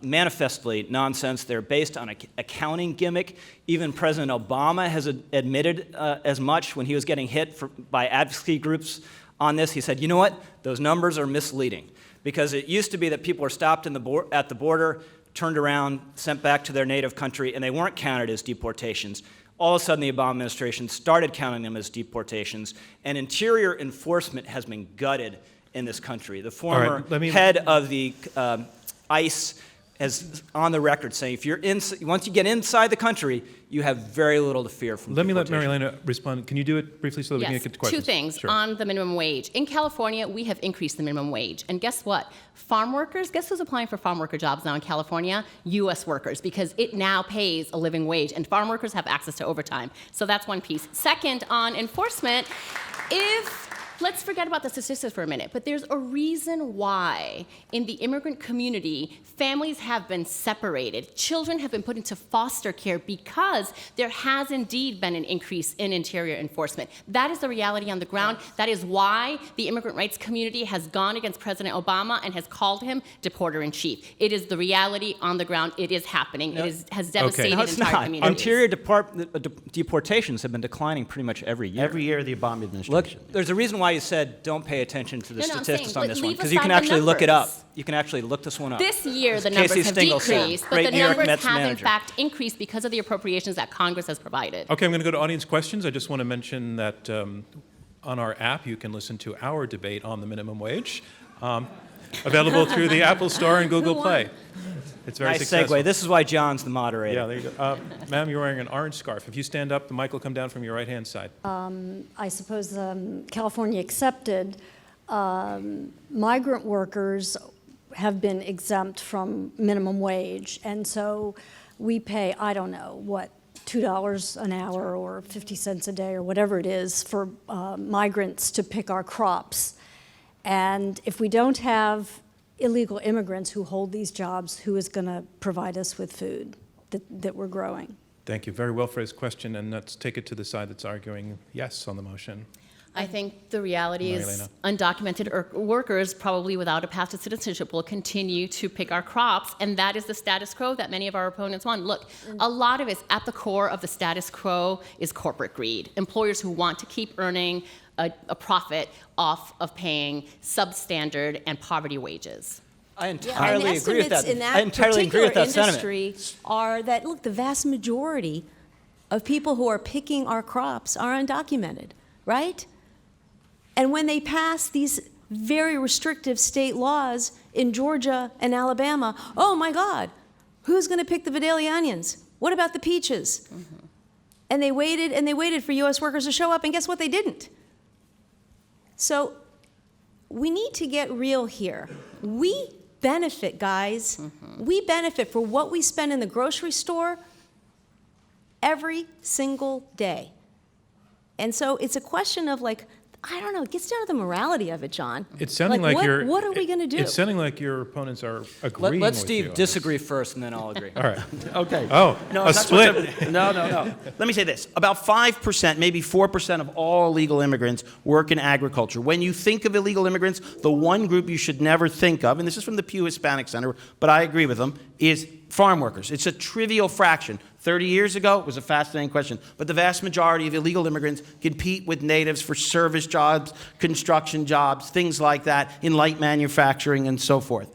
Speaker 6: manifestly nonsense. They're based on an accounting gimmick. Even President Obama has admitted as much when he was getting hit by advocacy groups on this. He said, you know what, those numbers are misleading, because it used to be that people were stopped at the border, turned around, sent back to their native country, and they weren't counted as deportations. All of a sudden, the Obama administration started counting them as deportations, and interior enforcement has been gutted in this country. The former head of the ICE is on the record saying once you get inside the country, you have very little to fear from deportation.
Speaker 1: Let Marielena respond. Can you do it briefly so that we can get to questions?
Speaker 3: Two things
Speaker 1: Sure.
Speaker 3: on the minimum wage. In California, we have increased the minimum wage. And guess what? Farm workers, guess who's applying for farm worker jobs now in California? U.S. workers, because it now pays a living wage, and farm workers have access to overtime. So that's one piece. Second, on enforcement, let's forget about the statistics for a minute, but there's a reason why in the immigrant community, families have been separated. Children have been put into foster care because there has indeed been an increase in interior enforcement. That is the reality on the ground. That is why the immigrant rights community has gone against President Obama and has called him deporter-in-chief. It is the reality on the ground. It is happening. It has devastated entire communities.
Speaker 6: Interior deportations have been declining pretty much every year.
Speaker 5: Every year, the Obama administration.
Speaker 6: Look, there's a reason why you said don't pay attention to the statistics on this one, because you
Speaker 3: aside
Speaker 6: can
Speaker 3: the
Speaker 6: actually look it up.
Speaker 3: numbers.
Speaker 6: You can actually look this one up.
Speaker 3: This year, the
Speaker 6: Casey
Speaker 3: numbers have
Speaker 6: Stengel said,
Speaker 3: decreased, but
Speaker 6: great
Speaker 3: the
Speaker 6: New York
Speaker 3: numbers
Speaker 6: Mets
Speaker 3: have in
Speaker 6: manager.
Speaker 3: fact increased because of the appropriations that Congress has provided.
Speaker 1: Okay, I'm going to go to audience questions. I just want to mention that on our app, you can listen to our debate on the minimum wage, available through the Apple Store and Google Play. It's very
Speaker 6: Nice
Speaker 1: successful.
Speaker 6: segue. This is why John's the moderator.
Speaker 1: Yeah, there you go. Ma'am, you're wearing an orange scarf. If you stand up, the mic will come down from your right-hand side.
Speaker 7: I suppose California accepted, migrant workers have been exempt from minimum wage. And so we pay, I don't know, what, $2 an hour or 50 cents a day or whatever it is for migrants to pick our crops. And if we don't have illegal immigrants who hold these jobs, who is going to provide us with food that we're growing?
Speaker 1: Thank you. Very well phrased question, and let's take it to the side that's arguing yes on the motion.
Speaker 3: I think the reality is
Speaker 1: Marielena.
Speaker 3: undocumented workers, probably without a path to citizenship, will continue to pick our crops, and that is the status quo that many of our opponents want. Look, a lot of it, at the core of the status quo, is corporate greed. Employers who want to keep earning a profit off of paying substandard and poverty wages.
Speaker 6: I
Speaker 4: And
Speaker 6: entirely agree with
Speaker 4: estimates
Speaker 6: that.
Speaker 4: in that
Speaker 6: I entirely agree with that sentiment.
Speaker 4: industry are that, look, the vast majority of people who are picking our crops are undocumented, right? And when they pass these very restrictive state laws in Georgia and Alabama, oh my God, who's going to pick the Vidalia onions? What about the peaches? And they waited for U.S. workers to show up, and guess what? They didn't. So we need to get real here. We benefit, guys. We benefit for what we spend in the grocery store every single day. And so it's a question of, like, I don't know, it gets down to the morality of it, John.
Speaker 1: It's sounding like
Speaker 4: what are we going to do?
Speaker 1: It's sounding like your opponents are agreeing
Speaker 6: Let
Speaker 1: with
Speaker 6: Steve
Speaker 1: you on
Speaker 6: disagree first, and then I'll agree.
Speaker 1: this. All right.
Speaker 5: Okay.
Speaker 1: Oh,
Speaker 5: No,
Speaker 1: a
Speaker 5: that's
Speaker 1: split.
Speaker 5: what's- No. Let me say this. About 5%, maybe 4% of all illegal immigrants work in agriculture. When you think of illegal immigrants, the one group you should never think of, and this is from the Pew Hispanic Center, but I agree with them, is farm workers. It's a trivial fraction. 30 years ago, it was a fascinating question. But the vast majority of illegal immigrants compete with natives for service jobs, construction jobs, things like that, in light manufacturing and so forth.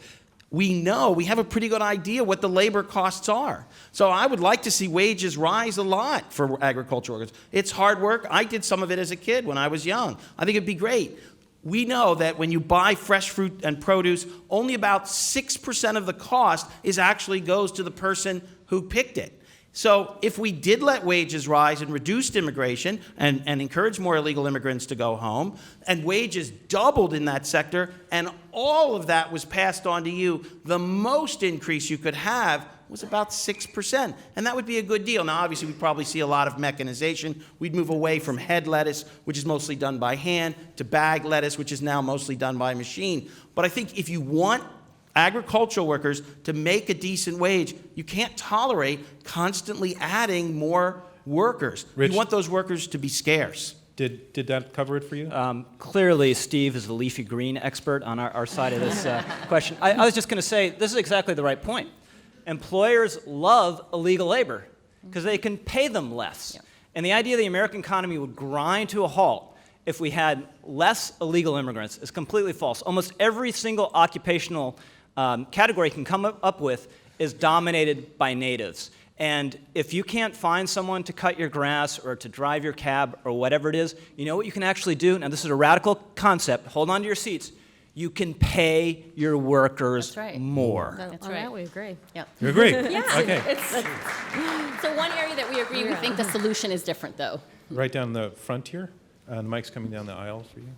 Speaker 5: We know, we have a pretty good idea what the labor costs are. So I would like to see wages rise a lot for agricultural workers. It's hard work. I did some of it as a kid when I was young. I think it'd be great. We know that when you buy fresh fruit and produce, only about 6% of the cost actually goes to the person who picked it. So if we did let wages rise and reduced immigration and encourage more illegal immigrants to go home, and wages doubled in that sector, and all of that was passed on to you, the most increase you could have was about 6%. And that would be a good deal. Now, obviously, we'd probably see a lot of mechanization. We'd move away from head lettuce, which is mostly done by hand, to bag lettuce, which is now mostly done by machine. But I think if you want agricultural workers to make a decent wage, you can't tolerate constantly adding more workers.
Speaker 1: Rich?
Speaker 5: You want those workers to be scarce.
Speaker 1: Did that cover it for you?
Speaker 6: Clearly, Steve is the leafy green expert on our side of this question. I was just going to say, this is exactly the right point. Employers love illegal labor because they can pay them less.
Speaker 3: Yep.
Speaker 6: And the idea the American economy would grind to a halt if we had less illegal immigrants is completely false. Almost every single occupational category you can come up with is dominated by natives. And if you can't find someone to cut your grass or to drive your cab or whatever it is, you know what you can actually do? Now, this is a radical concept. Hold on to your seats. You can pay your workers
Speaker 3: That's right.
Speaker 6: more.
Speaker 3: That's
Speaker 4: On
Speaker 3: right.
Speaker 4: that we agree.
Speaker 3: Yep.
Speaker 1: You agree?
Speaker 3: Yeah.
Speaker 1: Okay.
Speaker 3: So one area that we agree, we think the solution is different, though.
Speaker 1: Right down the front here. The mic's coming down the aisle for you.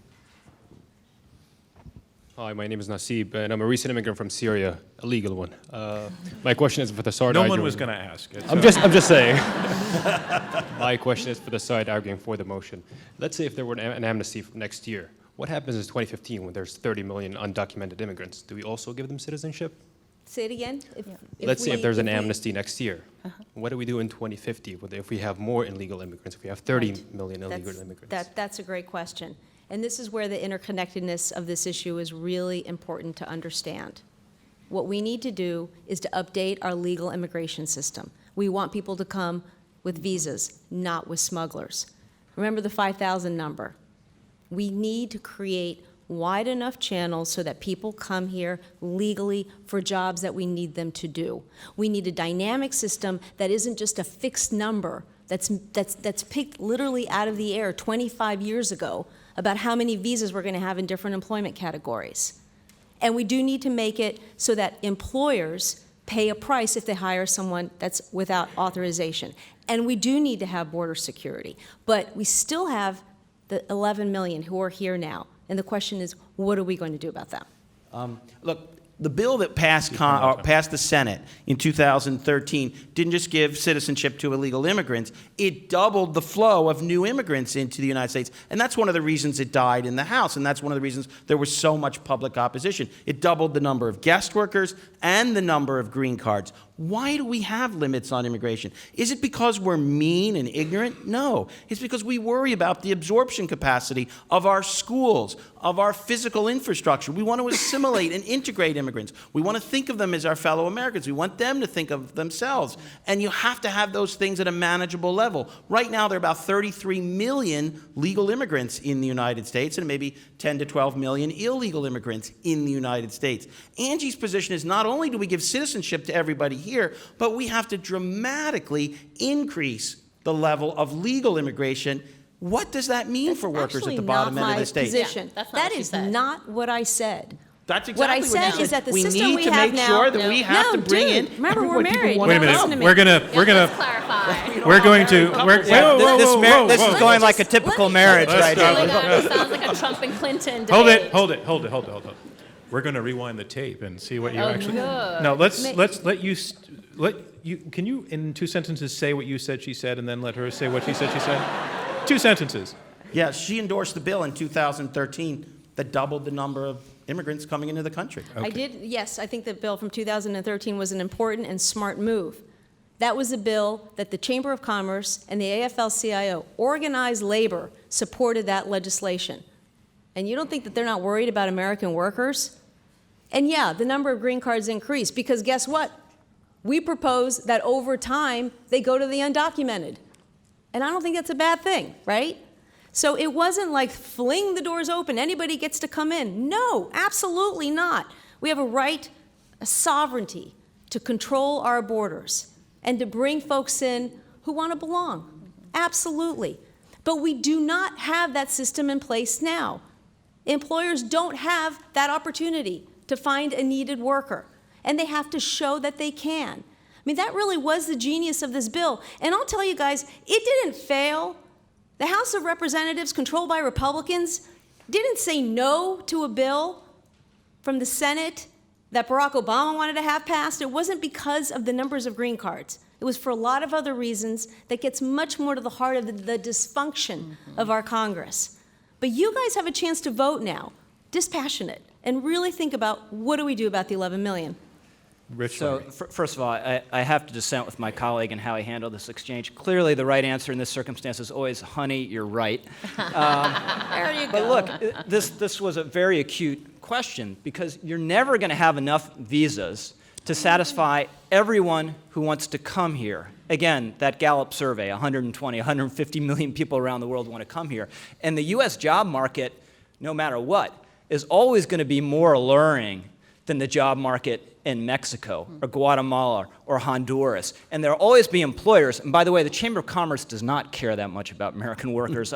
Speaker 8: Hi, my name is Nasib, and I'm a recent immigrant from Syria, a legal one. My question is for the side
Speaker 1: No
Speaker 8: arguing.
Speaker 1: one was going to ask. It's,
Speaker 8: I'm just saying. My question is for the side arguing for the motion. Let's say if there were an amnesty next year, what happens in 2015 when there's 30 million undocumented immigrants? Do we also give them citizenship?
Speaker 4: Say it again.
Speaker 8: Let's say if there's an amnesty next year, what do we do in 2050 if we have more illegal immigrants, if we have 30 million illegal immigrants?
Speaker 4: That's a great question. And this is where the interconnectedness of this issue is really important to understand. What we need to do is to update our legal immigration system. We want people to come with visas, not with smugglers. Remember the 5,000 number. We need to create wide enough channels so that people come here legally for jobs that we need them to do. We need a dynamic system that isn't just a fixed number that's picked literally out of the air 25 years ago about how many visas we're going to have in different employment categories. And we do need to make it so that employers pay a price if they hire someone that's without authorization. And we do need to have border security. But we still have the 11 million who are here now. And the question is, what are we going to do about them?
Speaker 5: Look, the bill that passed the Senate in 2013 didn't just give citizenship to illegal immigrants, it doubled the flow of new immigrants into the United States. And that's one of the reasons it died in the House, and that's one of the reasons there was so much public opposition. It doubled the number of guest workers and the number of green cards. Why do we have limits on immigration? Is it because we're mean and ignorant? No. It's because we worry about the absorption capacity of our schools, of our physical infrastructure. We want to assimilate and integrate immigrants. We want to think of them as our fellow Americans. We want them to think of themselves. And you have to have those things at a manageable level. Right now, there are about 33 million legal immigrants in the United States and maybe 10 to 12 million illegal immigrants in the United States. Angie's position is not only do we give citizenship to everybody here, but we have to dramatically increase the level of legal immigration. What does that mean for workers at the bottom end of the state?
Speaker 4: Position.
Speaker 3: Yeah, that's not
Speaker 4: that
Speaker 3: what she
Speaker 4: is
Speaker 3: said.
Speaker 4: not what I said.
Speaker 5: That's
Speaker 4: What I
Speaker 5: exactly
Speaker 4: said is that the
Speaker 5: we
Speaker 4: system
Speaker 5: need
Speaker 4: we
Speaker 5: to
Speaker 4: have
Speaker 5: make
Speaker 4: now.
Speaker 5: sure that we have to bring in.
Speaker 4: Remember, we're
Speaker 5: everybody people
Speaker 4: married.
Speaker 5: want
Speaker 1: Wait a
Speaker 5: to
Speaker 4: Listen
Speaker 1: minute.
Speaker 4: to me.
Speaker 1: We're gonna
Speaker 3: Let's clarify.
Speaker 1: we're going to we're wait,
Speaker 6: Yeah,
Speaker 1: whoa, whoa,
Speaker 6: this,
Speaker 1: whoa,
Speaker 6: mar-
Speaker 1: whoa,
Speaker 6: this
Speaker 1: whoa.
Speaker 6: is going like a typical marriage
Speaker 1: Let's
Speaker 6: right
Speaker 1: stop.
Speaker 6: here.
Speaker 3: It sounds like a Trump and Clinton
Speaker 1: Hold
Speaker 3: debate.
Speaker 1: it, hold it, hold it, hold it, hold it. We're going to rewind the tape and see what you
Speaker 3: Oh,
Speaker 1: actually.
Speaker 3: good.
Speaker 1: No, let's let you. Can you in 2 sentences say what you said she said, and then let her say what she said she said? 2 sentences.
Speaker 5: Yeah, she endorsed the bill in 2013 that doubled the number of immigrants coming into the country.
Speaker 4: I did, yes, I think the bill from 2013 was an important and smart move. That was a bill that the Chamber of Commerce and the AFL-CIO, organized labor, supported that legislation. And you don't think that they're not worried about American workers? And yeah, the number of green cards increased because guess what? We propose that over time, they go to the undocumented. And I don't think that's a bad thing, right? So it wasn't like fling the doors open, anybody gets to come in. No, absolutely not. We have a right, a sovereignty to control our borders and to bring folks in who want to belong. Absolutely. But we do not have that system in place now. Employers don't have that opportunity to find a needed worker, and they have to show that they can. I mean, that really was the genius of this bill. And I'll tell you guys, it didn't fail. The House of Representatives, controlled by Republicans, didn't say no to a bill from the Senate that Barack Obama wanted to have passed. It wasn't because of the numbers of green cards. It was for a lot of other reasons that gets much more to the heart of the dysfunction of our Congress. But you guys have a chance to vote now, dispassionate, and really think about what do we do about the 11 million.
Speaker 1: Rich.
Speaker 6: So, first of all, I have to dissent with my colleague in how he handled this exchange. Clearly, the right answer in this circumstance is always, honey, you're right.
Speaker 4: There you go.
Speaker 6: But look, this was a very acute question because you're never going to have enough visas to satisfy everyone who wants to come here. Again, that Gallup survey, 120, 150 million people around the world want to come here. And the U.S. job market, no matter what, is always going to be more alluring than the job market in Mexico or Guatemala or Honduras. And there'll always be employers. And by the way, the Chamber of Commerce does not care that much about American workers.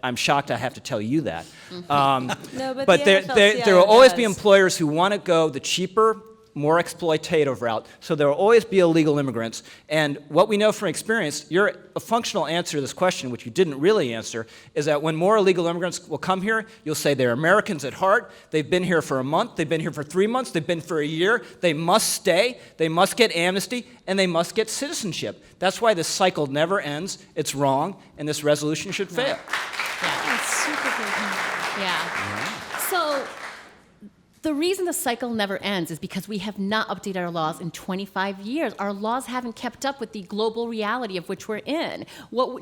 Speaker 6: I'm shocked I have to tell you that.
Speaker 4: No, but
Speaker 6: But
Speaker 4: the
Speaker 6: there will always be
Speaker 4: does.
Speaker 6: employers who want to go the cheaper, more exploitative route. So there will always be illegal immigrants. And what we know from experience, a functional answer to this question, which you didn't really answer, is that when more illegal immigrants will come here, you'll say they're Americans at heart, they've been here for a month, they've been here for 3 months, they've been for a year, they must stay, they must get amnesty, and they must get citizenship. That's why this cycle never ends, it's wrong, and this resolution should fail.
Speaker 4: That's super good.
Speaker 3: Yeah. So the reason the cycle never ends is because we have not updated our laws in 25 years. Our laws haven't kept up with the global reality of which we're in.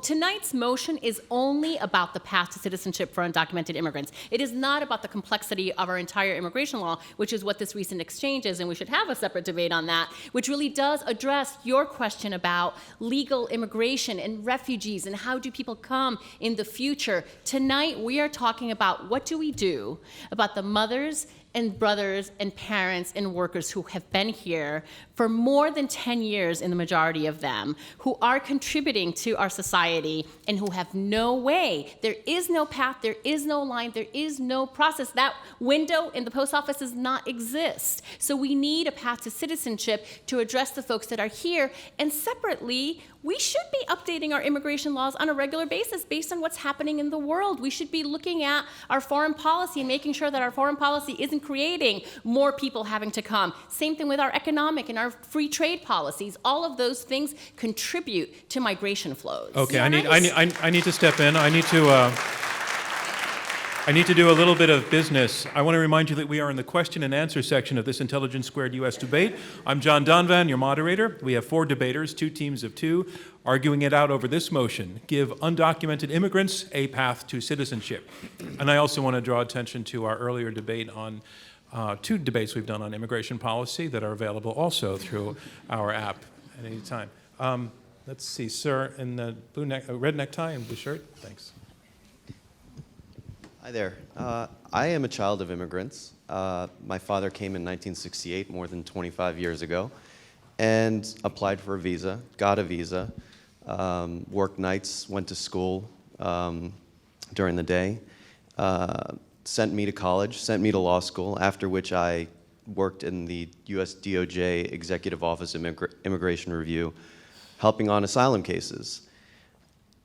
Speaker 3: Tonight's motion is only about the path to citizenship for undocumented immigrants. It is not about the complexity of our entire immigration law, which is what this recent exchange is, and we should have a separate debate on that, which really does address your question about legal immigration and refugees and how do people come in the future. Tonight, we are talking about what do we do about the mothers and brothers and parents and workers who have been here for more than 10 years, in the majority of them, who are contributing to our society and who have no way. There is no path, there is no line, there is no process. That window in the post office does not exist. So we need a path to citizenship to address the folks that are here. And separately, we should be updating our immigration laws on a regular basis based on what's happening in the world. We should be looking at our foreign policy and making sure that our foreign policy isn't creating more people having to come. Same thing with our economic and our free trade policies. All of those things contribute to migration flows.
Speaker 1: Okay, I need to step in. I need to. I need to do a little bit of business. I want to remind you that we are in the question and answer section of this Intelligence Squared U.S. debate. I'm John DONVAN, your moderator. We have 4 debaters, 2 teams of 2, arguing it out over this motion: give undocumented immigrants a path to citizenship. And I also want to draw attention to our earlier debate on 2 debates we've done on immigration policy that are available also through our app at any time. Let's see, sir, in the red necktie and blue shirt. Thanks.
Speaker 9: Hi there. I am a child of immigrants. My father came in 1968, more than 25 years ago, and applied for a visa, got a visa, worked nights, went to school during the day, sent me to college, sent me to law school, after which I worked in the US DOJ Executive Office of Immigration Review, helping on asylum cases.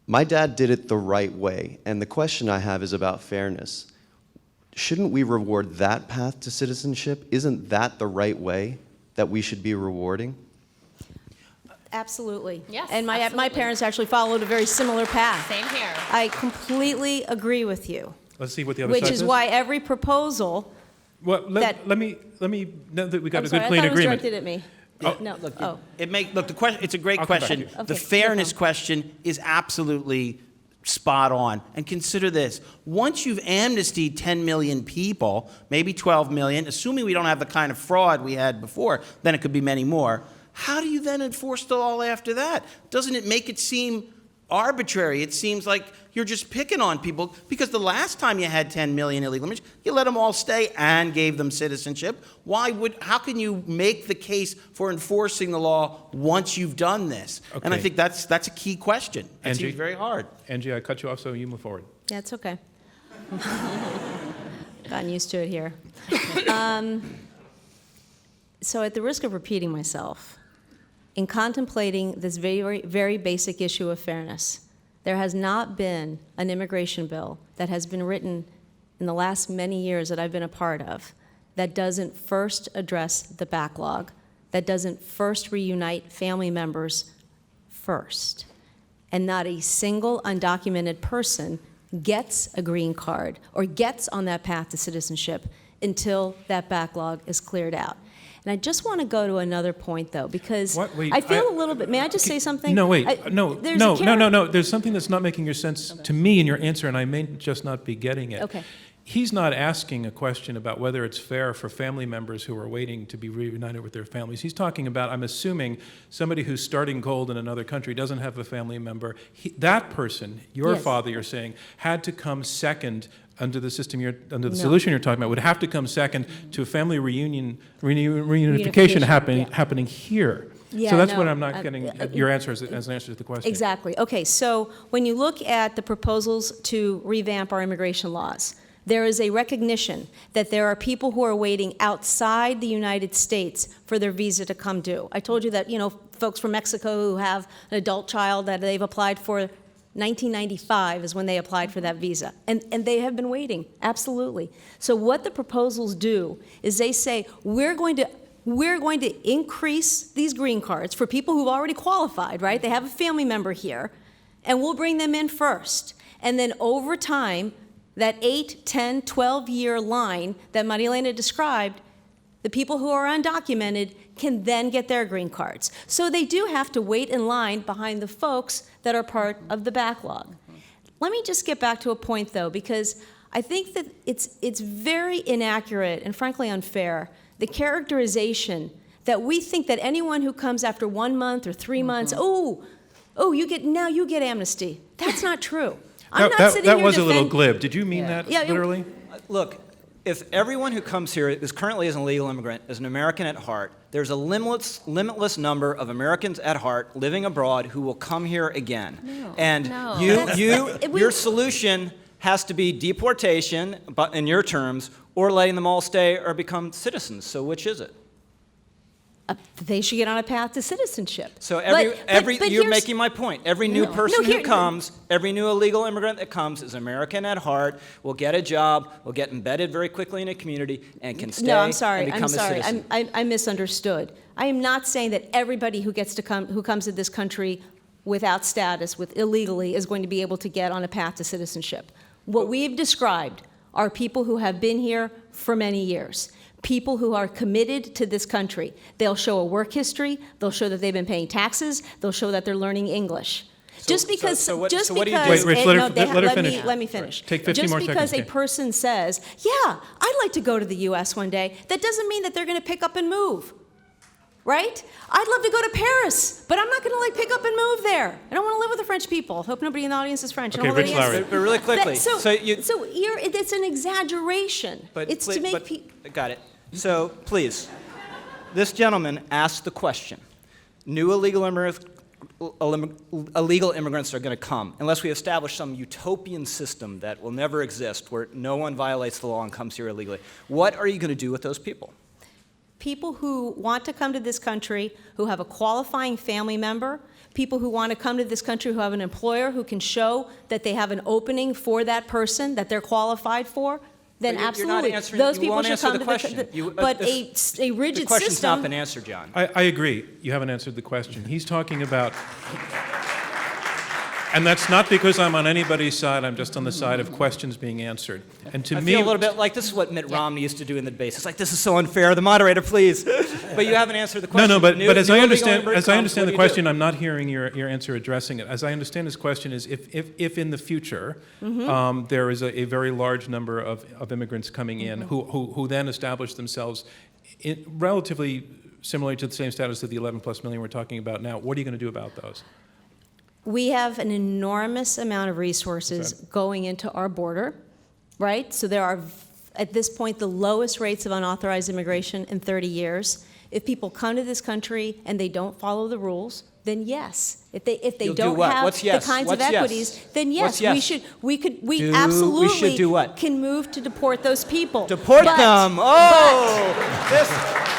Speaker 9: My dad did it the right way, and the question I have is about fairness. Shouldn't we reward that path to citizenship? Isn't that the right way that we should be rewarding?
Speaker 4: Absolutely.
Speaker 3: Yes,
Speaker 4: And my
Speaker 3: absolutely.
Speaker 4: parents actually followed a very similar path.
Speaker 3: Same here.
Speaker 4: I completely agree with you,
Speaker 1: Let's see what the other
Speaker 4: which
Speaker 1: side
Speaker 4: is
Speaker 1: says.
Speaker 4: why every proposal.
Speaker 1: Well,
Speaker 4: that-
Speaker 1: let me, now that we got
Speaker 4: I'm
Speaker 1: a
Speaker 4: sorry,
Speaker 1: good, clean
Speaker 4: I thought it was
Speaker 1: agreement.
Speaker 4: directed at me.
Speaker 1: Oh.
Speaker 4: No.
Speaker 5: Look,
Speaker 4: Oh.
Speaker 5: the question, it's a great
Speaker 1: I'll come back to
Speaker 5: question.
Speaker 1: you.
Speaker 5: The
Speaker 4: Okay,
Speaker 5: fairness
Speaker 4: no problem.
Speaker 5: question is absolutely spot on. And consider this: once you've amnestied 10 million people, maybe 12 million, assuming we don't have the kind of fraud we had before, then it could be many more. How do you then enforce the law after that? Doesn't it make it seem arbitrary? It seems like you're just picking on people, because the last time you had 10 million illegal immigrants, you let them all stay and gave them citizenship. How can you make the case for enforcing the law once you've done this? And I
Speaker 1: Okay.
Speaker 5: think that's a key question. It
Speaker 1: Angie?
Speaker 5: seems very hard.
Speaker 1: Angie, I cut you off, so you move forward.
Speaker 4: Yeah, it's okay. Gotten used to it here. So at the risk of repeating myself, in contemplating this very, very basic issue of fairness, there has not been an immigration bill that has been written in the last many years that I've been a part of that doesn't first address the backlog, that doesn't first reunite family members first. And not a single undocumented person gets a green card or gets on that path to citizenship until that backlog is cleared out. And I just want to go to another point, though, because
Speaker 1: What? Wait,
Speaker 4: I feel a little bit, may I just say something?
Speaker 1: No, wait,
Speaker 4: no.
Speaker 1: no. There's something that's not making your sense to me in your answer, and I may just not be getting it.
Speaker 4: Okay.
Speaker 1: He's not asking a question about whether it's fair for family members who are waiting to be reunited with their families. He's talking about, I'm assuming, somebody who's starting cold in another country, doesn't have a family member. That person, your
Speaker 4: Yes.
Speaker 1: father, you're saying, had to come second under the system, under the
Speaker 4: No.
Speaker 1: solution you're talking about, would have to come second to a family reunification
Speaker 4: Reunification,
Speaker 1: happening here.
Speaker 4: Yeah,
Speaker 1: So that's
Speaker 4: no,
Speaker 1: what I'm not getting your answer as an answer to the question.
Speaker 4: Exactly. Okay, so when you look at the proposals to revamp our immigration laws, there is a recognition that there are people who are waiting outside the United States for their visa to come due. I told you that, folks from Mexico who have an adult child that they've applied for, 1995 is when they applied for that visa. And they have been waiting, absolutely. So what the proposals do is they say, we're going to increase these green cards for people who've already qualified, right? They have a family member here, and we'll bring them in first. And then over time, that 8, 10, 12-year line that Marielena described, the people who are undocumented can then get their green cards. So they do have to wait in line behind the folks that are part of the backlog. Let me just get back to a point, though, because I think that it's very inaccurate and frankly unfair, the characterization that we think that anyone who comes after 1 month or 3 months, you get amnesty. That's not true. I'm not sitting
Speaker 1: That
Speaker 4: here
Speaker 1: was a little
Speaker 4: defend-
Speaker 1: glib. Did you mean that
Speaker 4: Yeah,
Speaker 1: literally?
Speaker 6: Look, if everyone who comes here is currently is an illegal immigrant, is an American at heart, there's a limitless number of Americans at heart living abroad who will come here again. And
Speaker 3: No.
Speaker 6: your solution has to be deportation, but in your terms, or letting them all stay or become citizens. So which is it?
Speaker 4: They should get on a path to citizenship.
Speaker 6: So
Speaker 4: But
Speaker 6: you're
Speaker 4: here's-
Speaker 6: making my point. Every new
Speaker 4: No.
Speaker 6: person
Speaker 4: No, here-
Speaker 6: who comes, every new illegal immigrant that comes is American at heart, will get a job, will get embedded very quickly in a community, and can stay
Speaker 4: No, I'm sorry.
Speaker 6: and become
Speaker 4: I'm sorry.
Speaker 6: a citizen.
Speaker 4: I misunderstood. I am not saying that everybody who comes to this country without status, illegally, is going to be able to get on a path to citizenship. What we've described are people who have been here for many years, people who are committed to this country. They'll show a work history, they'll show that they've been paying taxes, they'll show that they're learning English. Just because,
Speaker 6: what do you do?
Speaker 1: Wait, Rich, let her finish.
Speaker 4: Let me finish.
Speaker 1: Take 15 more
Speaker 4: Just because
Speaker 1: seconds,
Speaker 4: a person says, yeah, I'd like to go to the US one day, that doesn't mean that they're gonna pick up and move, right? I'd love to go to Paris, but I'm not gonna like pick up and move there. I don't wanna live with the French people. Hope nobody in the audience is French.
Speaker 1: Okay, Rich Lowry.
Speaker 6: But really quickly,
Speaker 4: It's an exaggeration. It's to make people.
Speaker 6: Got it. So please, this gentleman asked the question: new illegal immigrants are going to come unless we establish some utopian system that will never exist, where no one violates the law and comes here illegally. What are you going to do with those people?
Speaker 4: People who want to come to this country, who have a qualifying family member, people who want to come to this country who have an employer who can show that they have an opening for that person that they're qualified for, then absolutely, those people should come to the country. But a rigid
Speaker 6: the question's
Speaker 4: system.
Speaker 6: not been answered, John.
Speaker 1: I agree. You haven't answered the question. He's talking about, and that's not because I'm on anybody's side. I'm just on the side of questions being answered. And to
Speaker 6: I
Speaker 1: me,
Speaker 6: feel a little bit like this is what Mitt Romney used to do in the debates. It's like, this is so unfair. The moderator, please. But you haven't answered the question.
Speaker 1: No, but as I understand
Speaker 6: what
Speaker 1: the question, I'm not hearing your answer addressing it. As I understand his question is, if in the future there is a very large number of immigrants coming in who then establish themselves in relatively similarly to the same status of the 11 plus million we're talking about now, what are you going to do about those?
Speaker 4: We have an enormous amount of resources going into our border, right? So there are, at this point, the lowest rates of unauthorized immigration in 30 years. If people come to this country and they don't follow the rules, then yes. If they don't have the kinds of equities, then yes, we absolutely can move to deport those people.
Speaker 6: Deport them.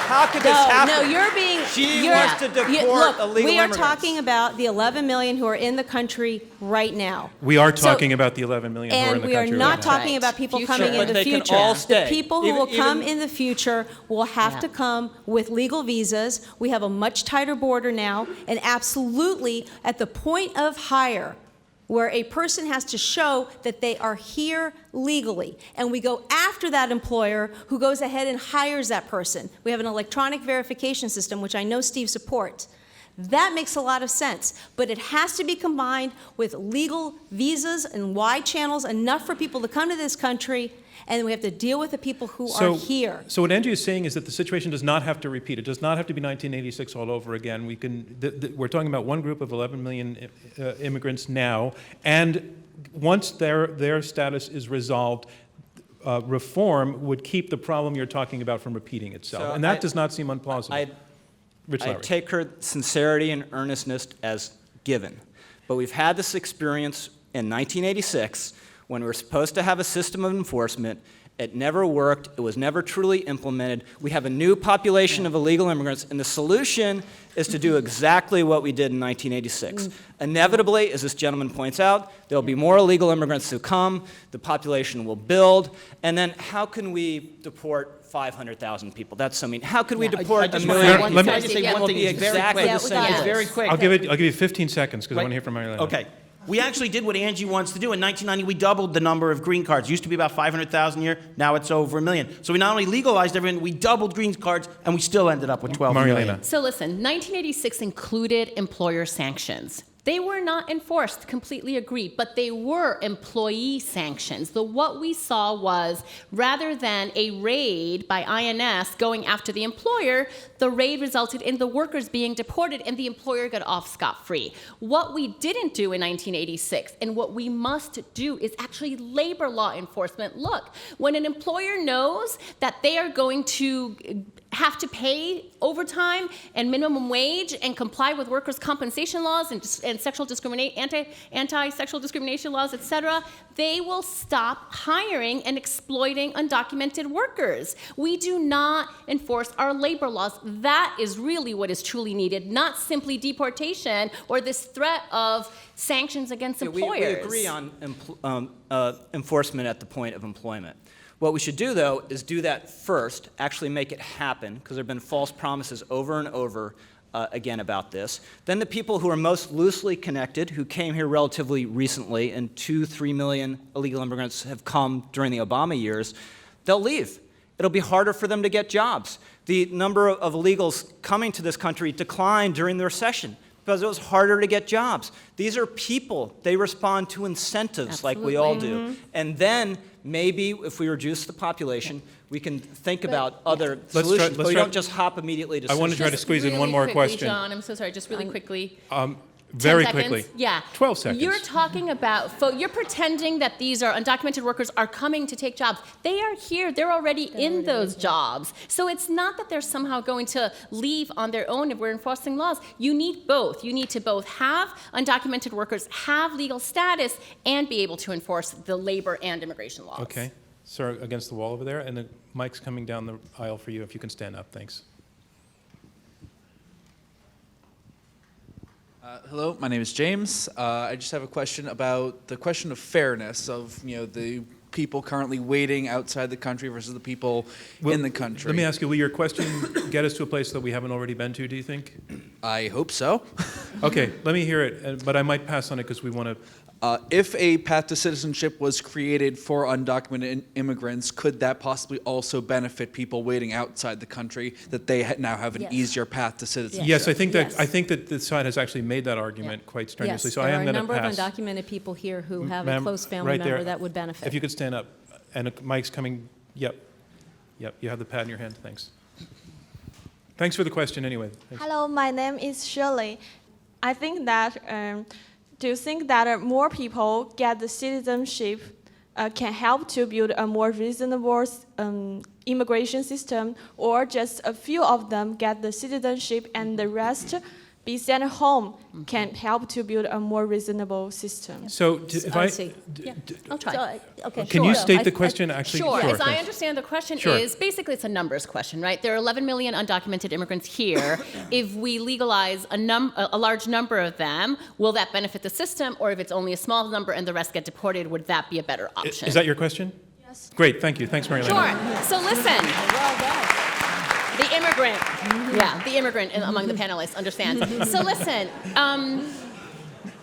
Speaker 6: How could this happen?
Speaker 4: No, you're being.
Speaker 6: She wants to deport illegal
Speaker 4: we are
Speaker 6: immigrants.
Speaker 4: talking about the 11 million who are in the country right now.
Speaker 1: We are talking about the 11 million who are in the country
Speaker 4: And we are not
Speaker 1: right now.
Speaker 4: talking about people coming in the future. The people who will come in the future will have to come with legal visas. We have a much tighter border now, and absolutely at the point of hire, where a person has to show that they are here legally, and we go after that employer who goes ahead and hires that person. We have an electronic verification system, which I know Steve supports. That makes a lot of sense, but it has to be combined with legal visas and wide channels, enough for people to come to this country, and we have to deal with the people who are here.
Speaker 1: So what Angie is saying is that the situation does not have to repeat. It does not have to be 1986 all over again. We can. We're talking about one group of 11 million immigrants now, and once their status is resolved, reform would keep the problem you're talking about from repeating itself, and that does not seem unplausible.
Speaker 6: I take her sincerity and earnestness as given, but we've had this experience in 1986 when we were supposed to have a system of enforcement. It never worked. It was never truly implemented. We have a new population of illegal immigrants, and the solution is to do exactly what we did in 1986. Inevitably, as this gentleman points out, there will be more illegal immigrants who come, the population will build, and then how can we deport 500,000 people? That's so mean. How could we deport a million people?
Speaker 5: Let me just say one thing. It's
Speaker 6: exactly the same.
Speaker 5: It's very quick.
Speaker 1: I'll give you 15 seconds because I want to hear from Marielena.
Speaker 5: Okay. We actually did what Angie wants to do. In 1990, we doubled the number of green cards. It used to be about 500,000 a year. Now it's over 1 million. So we not only legalized everything, we doubled green cards, and we still ended up with 12 million.
Speaker 3: So listen, 1986 included employer sanctions. They were not enforced, completely agreed, but they were employee sanctions. What we saw was, rather than a raid by INS going after the employer, the raid resulted in the workers being deported and the employer got off scot-free. What we didn't do in 1986, and what we must do, is actually labor law enforcement. Look, when an employer knows that they are going to have to pay overtime and minimum wage and comply with workers' compensation laws and sexual discrimination, anti-sexual discrimination laws, etc., they will stop hiring and exploiting undocumented workers. We do not enforce our labor laws. That is really what is truly needed, not simply deportation or this threat of sanctions against employers.
Speaker 6: We agree on enforcement at the point of employment. What we should do, though, is do that first, actually make it happen, because there have been false promises over and over again about this. Then the people who are most loosely connected, who came here relatively recently, and 2-3 million illegal immigrants have come during the Obama years, they'll leave. It'll be harder for them to get jobs. The number of illegals coming to this country declined during the recession because it was harder to get jobs. These are people. They respond to incentives like we all do. And then maybe if we reduce the population, we can think about other solutions, but we don't just hop immediately to
Speaker 1: I want to try to squeeze in one more question.
Speaker 3: John, I'm so sorry, just really quickly.
Speaker 1: Very
Speaker 3: 10
Speaker 1: quickly.
Speaker 3: seconds? Yeah.
Speaker 1: 12 seconds.
Speaker 3: You're talking about, you're pretending that these are undocumented workers are coming to take jobs. They are here. They're already in those jobs. So it's not that they're somehow going to leave on their own if we're enforcing laws. You need both. You need to both have undocumented workers have legal status and be able to enforce the labor and immigration laws.
Speaker 1: Okay. Sir, against the wall over there, and the mic's coming down the aisle for you, if you can stand up. Thanks.
Speaker 10: Hello, my name is James. I just have a question about the question of fairness of the people currently waiting outside the country versus the people in the country.
Speaker 1: Let me ask you, will your question get us to a place that we haven't already been to, do you think?
Speaker 10: I hope so.
Speaker 1: Okay, let me hear it, but I might pass on it because we want to.
Speaker 10: If a path to citizenship was created for undocumented immigrants, could that possibly also benefit people waiting outside the country, that they now have an easier path to citizenship?
Speaker 1: Yes, I think that the side has actually made that argument quite strenuously.
Speaker 4: Yes,
Speaker 1: So I am going to pass.
Speaker 4: there are a number of undocumented people here who have a
Speaker 1: Ma'am,
Speaker 4: close family
Speaker 1: right
Speaker 4: member
Speaker 1: there.
Speaker 4: that would benefit.
Speaker 1: If you could stand up, and a mic's coming. Yep, you have the pad in your hand. Thanks. Thanks for the question. Anyway. Thanks.
Speaker 11: Hello, my name is Shirley. I think that. Do you think that more people get the citizenship can help to build a more reasonable immigration system, or just a few of them get the citizenship and the rest be sent home can help to build a more reasonable system?
Speaker 1: So if I
Speaker 4: see.
Speaker 3: I'll try.
Speaker 4: Okay,
Speaker 1: can you state the question actually?
Speaker 3: Sure. As I
Speaker 1: thanks.
Speaker 3: understand the question
Speaker 1: Sure.
Speaker 3: is, basically it's a numbers question, right? There are 11 million undocumented immigrants here. If we legalize a large number of them, will that benefit the system? Or if it's only a small number and the rest get deported, would that be a better option?
Speaker 1: Is that your question?
Speaker 11: Yes.
Speaker 1: Great, thank you. Thanks, Marielena.
Speaker 3: Sure. So listen. The immigrant, the immigrant among the panelists understands. So listen,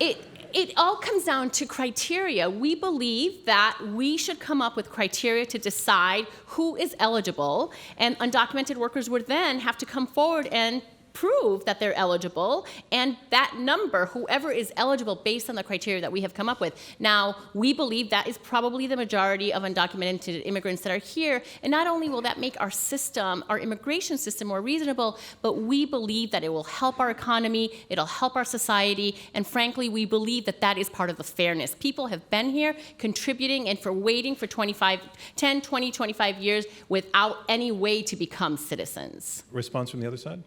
Speaker 3: it all comes down to criteria. We believe that we should come up with criteria to decide who is eligible, and undocumented workers would then have to come forward and prove that they're eligible, and that number, whoever is eligible based on the criteria that we have come up with. Now, we believe that is probably the majority of undocumented immigrants that are here, and not only will that make our system, our immigration system more reasonable, but we believe that it will help our economy, it'll help our society, and frankly, we believe that that is part of the fairness. People have been here contributing and for waiting for 10, 20, 25 years without any way to become citizens.
Speaker 1: Response from the other side?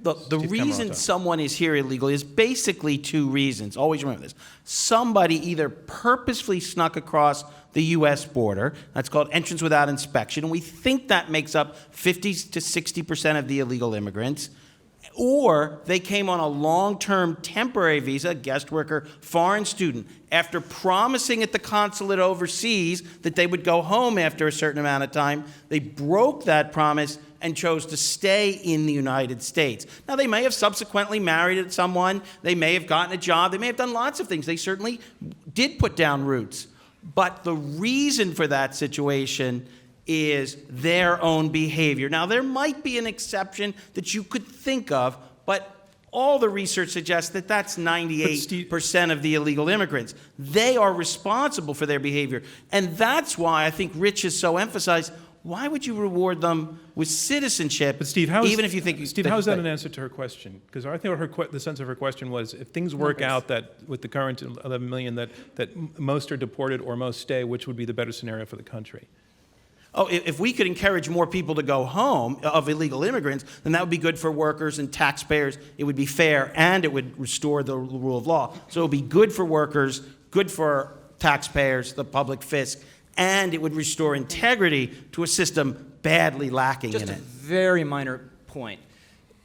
Speaker 5: The reason someone is here illegally is basically two reasons. Always remember this. Somebody either purposefully snuck across the U.S. border, that's called entrance without inspection, and we think that makes up 50 to 60% of the illegal immigrants, or they came on a long-term temporary visa, guest worker, foreign student, after promising at the consulate overseas that they would go home after a certain amount of time. They broke that promise and chose to stay in the United States. Now, they may have subsequently married someone, they may have gotten a job, they may have done lots of things. They certainly did put down roots. But the reason for that situation is their own behavior. Now, there might be an exception that you could think of, but all the research suggests that that's 98% of the illegal immigrants. They are responsible for their behavior. And that's why I think Rich has so emphasized, why would you reward them with citizenship,
Speaker 1: But Steve,
Speaker 5: even if you think...
Speaker 1: Steve, how is that an answer to her question? Because I think the sense of her question was, if things work out that with the current 11 million, that most are deported or most stay, which would be the better scenario for the country?
Speaker 5: Oh, if we could encourage more people to go home of illegal immigrants, then that would be good for workers and taxpayers. It would be fair, and it would restore the rule of law. So it would be good for workers, good for taxpayers, the public fisc, and it would restore integrity to a system badly lacking in it.
Speaker 6: Just a very minor point.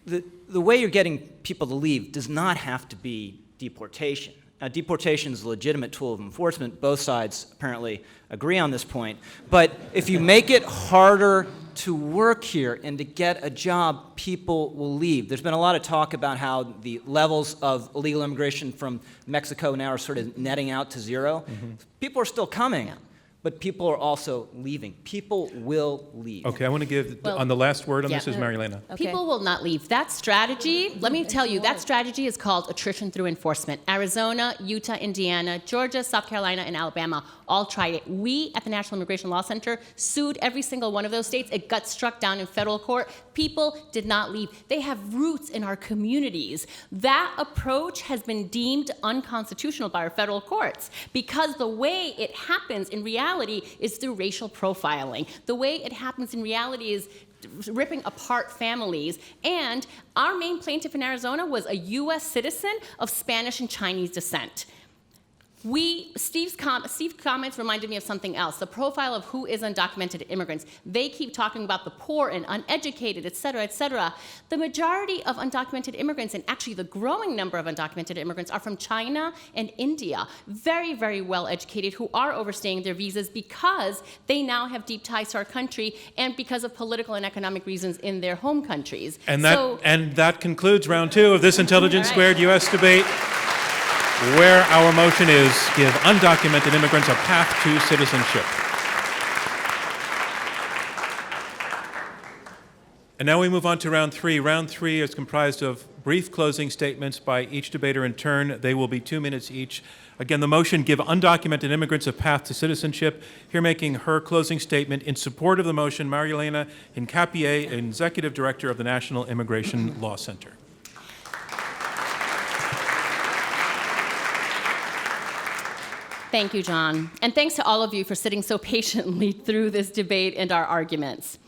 Speaker 6: The way you're getting people to leave does not have to be deportation. Now, deportation is a legitimate tool of enforcement. Both sides apparently agree on this point. But if you make it harder to work here and to get a job, people will leave. There's been a lot of talk about how the levels of illegal immigration from Mexico now are sort of netting out to zero. People are still coming, but people are also leaving. People will leave.
Speaker 1: Okay, I want to give,
Speaker 3: Well,
Speaker 1: on the last word on
Speaker 3: yeah.
Speaker 1: this is Marielena.
Speaker 4: Okay.
Speaker 3: People will not leave. That strategy, let me tell you, that strategy is called attrition through enforcement. Arizona, Utah, Indiana, Georgia, South Carolina, and Alabama all tried it. We at the National Immigration Law Center sued every single one of those states. It got struck down in federal court. People did not leave. They have roots in our communities. That approach has been deemed unconstitutional by our federal courts because the way it happens in reality is through racial profiling. The way it happens in reality is ripping apart families. And our main plaintiff in Arizona was a U.S. citizen of Spanish and Chinese descent. Steve's comments reminded me of something else, the profile of who is undocumented immigrants. They keep talking about the poor and uneducated, et cetera, et cetera. The majority of undocumented immigrants, and actually the growing number of undocumented immigrants, are from China and India, very, very well educated, who are overstaying their visas because they now have deep ties to our country and because of political and economic reasons in their home countries.
Speaker 1: And that concludes round 2 of this Intelligence Squared U.S. debate, where our motion is give undocumented immigrants a path to citizenship. And now we move on to round 3. Round 3 is comprised of brief closing statements by each debater in turn. They will be 2 minutes each. Again, the motion, give undocumented immigrants a path to citizenship. Here making her closing statement in support of the motion, Marielena HINCAPIE, Executive Director of the National Immigration Law Center.
Speaker 3: Thank you, John. And thanks to all of you for sitting so patiently through this debate and our arguments.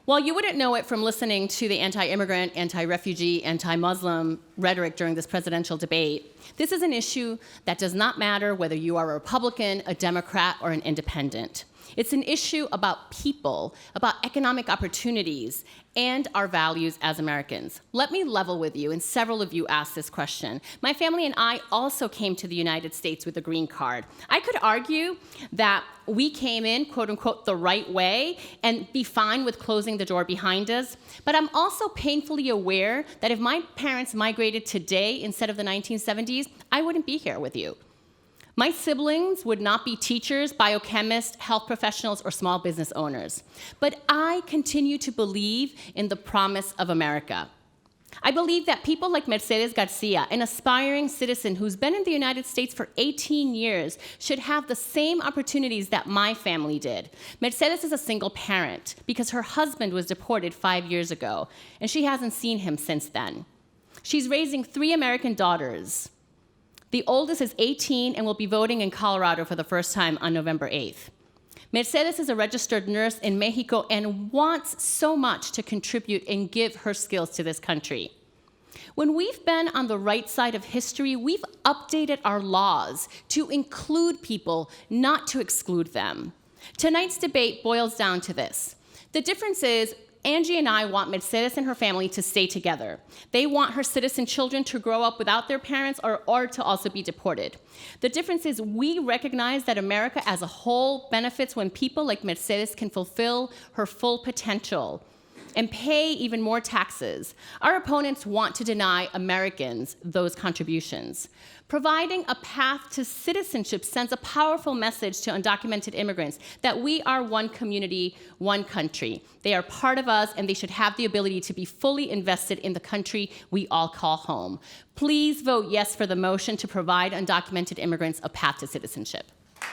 Speaker 3: While you wouldn't know it from listening to the anti-immigrant, anti-refugee, anti-Muslim rhetoric during this presidential debate, this is an issue that does not matter whether you are a Republican, a Democrat, or an independent. It's an issue about people, about economic opportunities, and our values as Americans. Let me level with you, and several of you asked this question. My family and I also came to the United States with a green card. I could argue that we came in, quote unquote, the right way and be fine with closing the door behind us. But I'm also painfully aware that if my parents migrated today instead of the 1970s, I wouldn't be here with you. My siblings would not be teachers, biochemists, health professionals, or small business owners. But I continue to believe in the promise of America. I believe that people like Mercedes Garcia, an aspiring citizen who's been in the United States for 18 years, should have the same opportunities that my family did. Mercedes is a single parent because her husband was deported 5 years ago, and she hasn't seen him since then. She's raising 3 American daughters. The oldest is 18 and will be voting in Colorado for the first time on November 8th. Mercedes is a registered nurse in Mexico and wants so much to contribute and give her skills to this country. When we've been on the right side of history, we've updated our laws to include people, not to exclude them. Tonight's debate boils down to this. The difference is Angie and I want Mercedes and her family to stay together. They want her citizen children to grow up without their parents or to also be deported. The difference is we recognize that America as a whole benefits when people like Mercedes can fulfill her full potential and pay even more taxes. Our opponents want to deny Americans those contributions. Providing a path to citizenship sends a powerful message to undocumented immigrants that we are one community, one country. They are part of us, and they should have the ability to be fully invested in the country we all call home. Please vote yes for the motion to provide undocumented immigrants a path to citizenship.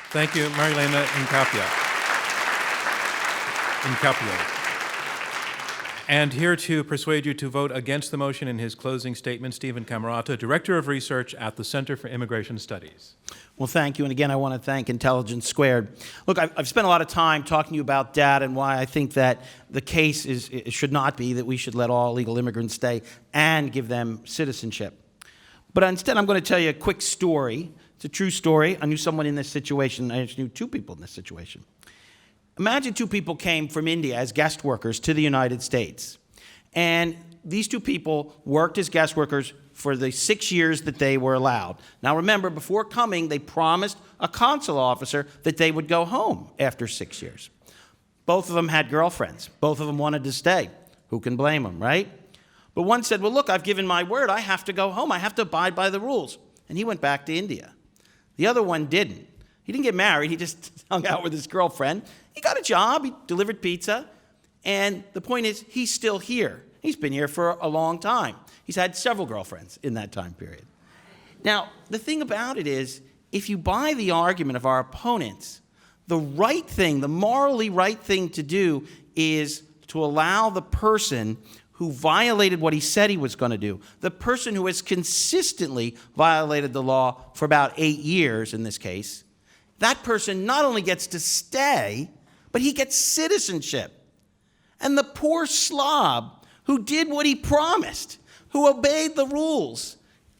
Speaker 1: Thank you, Marielena HINCAPIE. And here to persuade you to vote against the motion in his closing statement, Stephen CAMAROTA, Director of Research at the Center for Immigration Studies.
Speaker 5: Well, thank you. And again, I want to thank Intelligence Squared. Look, I've spent a lot of time talking to you about data and why I think that the case should not be that we should let all illegal immigrants stay and give them citizenship. But instead, I'm going to tell you a quick story. It's a true story. I knew someone in this situation. I actually knew 2 people in this situation. Imagine 2 people came from India as guest workers to the United States. And these 2 people worked as guest workers for the 6 years that they were allowed. Now remember, before coming, they promised a consular officer that they would go home after 6 years. Both of them had girlfriends. Both of them wanted to stay. Who can blame them, right? But one said, well, look, I've given my word. I have to go home. I have to abide by the rules. And he went back to India. The other one didn't. He didn't get married. He just hung out with his girlfriend. He got a job. He delivered pizza. And the point is, he's still here. He's been here for a long time. He's had several girlfriends in that time period. Now, the thing about it is, if you buy the argument of our opponents, the right thing, the morally right thing to do is to allow the person who violated what he said he was going to do, the person who has consistently violated the law for about 8 years in this case, that person not only gets to stay, but he gets citizenship. And the poor slob who did what he promised, who obeyed the rules,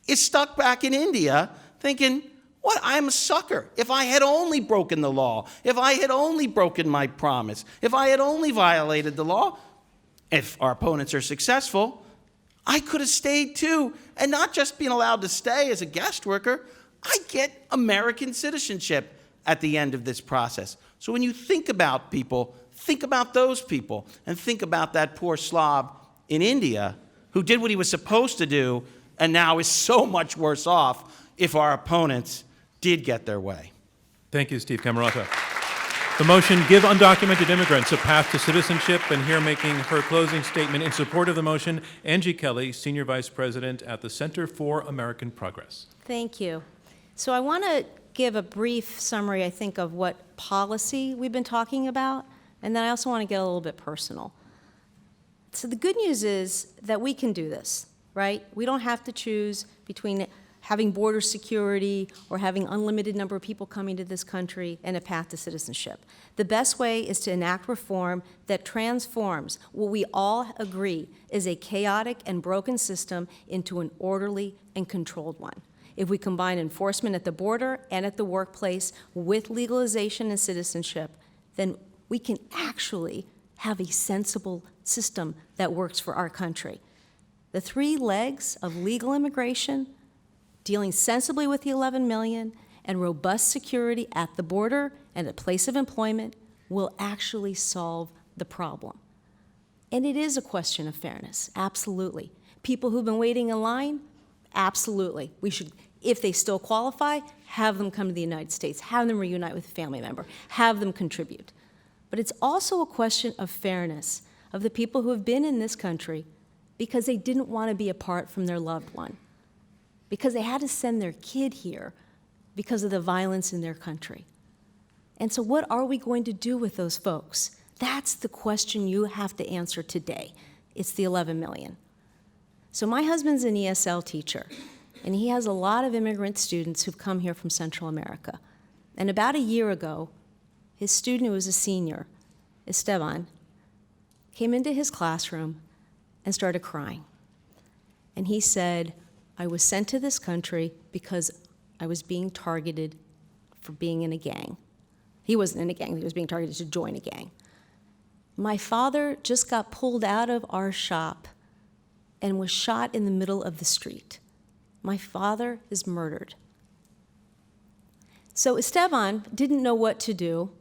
Speaker 5: is stuck back in India thinking, what, I'm a sucker. If I had only broken the law, if I had only broken my promise, if I had only violated the law, if our opponents are successful, I could have stayed too. And not just being allowed to stay as a guest worker, I get American citizenship at the end of this process. So when you think about people, think about those people, and think about that poor slob in India who did what he was supposed to do and now is so much worse off if our opponents did get their way.
Speaker 1: Thank you, Steve CAMAROTA. The motion, Give Undocumented Immigrants a Path to Citizenship, and here making her closing statement in support of the motion, Angie Kelley, Senior Vice President at the Center for American Progress.
Speaker 4: Thank you. So I want to give a brief summary, I think, of what policy we've been talking about, and then I also want to get a little bit personal. So the good news is that we can do this, right? We don't have to choose between having border security or having unlimited number of people coming to this country and a path to citizenship. The best way is to enact reform that transforms what we all agree is a chaotic and broken system into an orderly and controlled one. If we combine enforcement at the border and at the workplace with legalization and citizenship, then we can actually have a sensible system that works for our country. The 3 legs of legal immigration, dealing sensibly with the 11 million, and robust security at the border and at place of employment will actually solve the problem. And it is a question of fairness, absolutely. People who've been waiting in line, absolutely. We should, if they still qualify, have them come to the United States, have them reunite with a family member, have them contribute. But it's also a question of fairness of the people who have been in this country because they didn't want to be apart from their loved one, because they had to send their kid here because of the violence in their country. And so what are we going to do with those folks? That's the question you have to answer today. It's the 11 million. So my husband's an ESL teacher, and he has a lot of immigrant students who've come here from Central America. And about a year ago, his student who was a senior, Esteban, came into his classroom and started crying. And he said, I was sent to this country because I was being targeted for being in a gang. He wasn't in a gang, he was being targeted to join a gang. My father just got pulled out of our shop and was shot in the middle of the street. My father is murdered. So Esteban didn't know what to do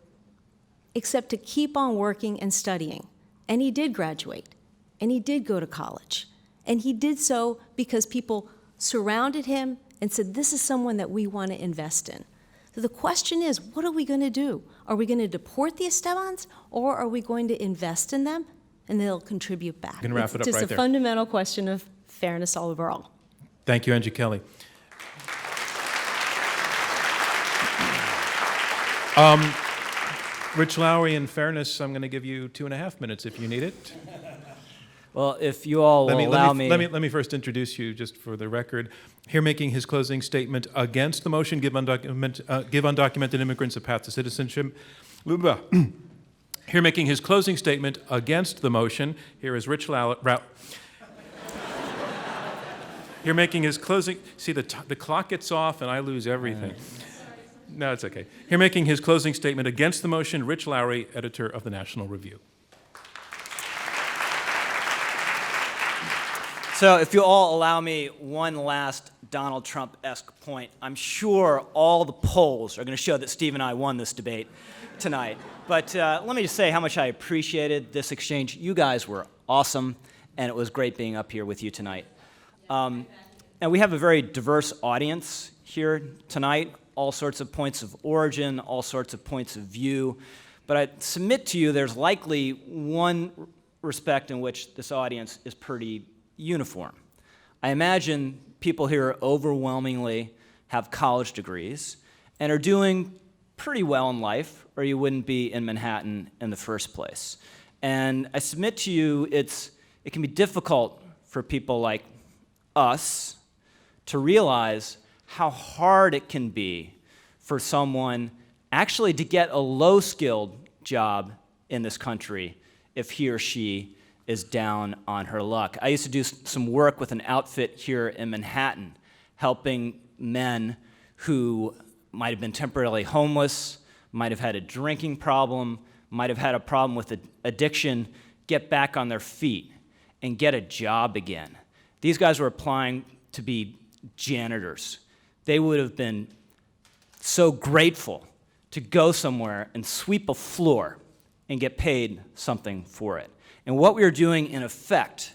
Speaker 4: except to keep on working and studying. And he did graduate, and he did go to college. And he did so because people surrounded him and said, this is someone that we want to invest in. So the question is, what are we going to do? Are we going to deport the Estebans, or are we going to invest in them and they'll contribute back?
Speaker 1: You can wrap it up
Speaker 4: It's just
Speaker 1: right
Speaker 4: a
Speaker 1: there.
Speaker 4: fundamental question of fairness all overall.
Speaker 1: Thank you, Angie Kelley. Rich Lowry, in fairness, I'm going to give you 2.5 minutes if you need it.
Speaker 6: Well, if you all will allow me...
Speaker 1: Let me first introduce you, just for the record. Here making his closing statement against the motion, give undocumented immigrants a path to citizenship. Here making his closing statement against the motion, here is Rich Lowry. Here making his closing... See, the clock gets off and I lose everything. No, it's okay. Here making his closing statement against the motion, Rich Lowry, editor of the National Review.
Speaker 6: So if you all allow me one last Donald Trump-esque point, I'm sure all the polls are going to show that Steve and I won this debate tonight. But let me just say how much I appreciated this exchange. You guys were awesome, and it was great being up here with you tonight. And we have a very diverse audience here tonight, all sorts of points of origin, all sorts of points of view. But I submit to you there's likely one respect in which this audience is pretty uniform. I imagine people here overwhelmingly have college degrees and are doing pretty well in life, or you wouldn't be in Manhattan in the first place. And I submit to you it can be difficult for people like us to realize how hard it can be for someone actually to get a low-skilled job in this country if he or she is down on her luck. I used to do some work with an outfit here in Manhattan, helping men who might have been temporarily homeless, might have had a drinking problem, might have had a problem with addiction, get back on their feet and get a job again. These guys were applying to be janitors. They would have been so grateful to go somewhere and sweep a floor and get paid something for it. And what we are doing, in effect,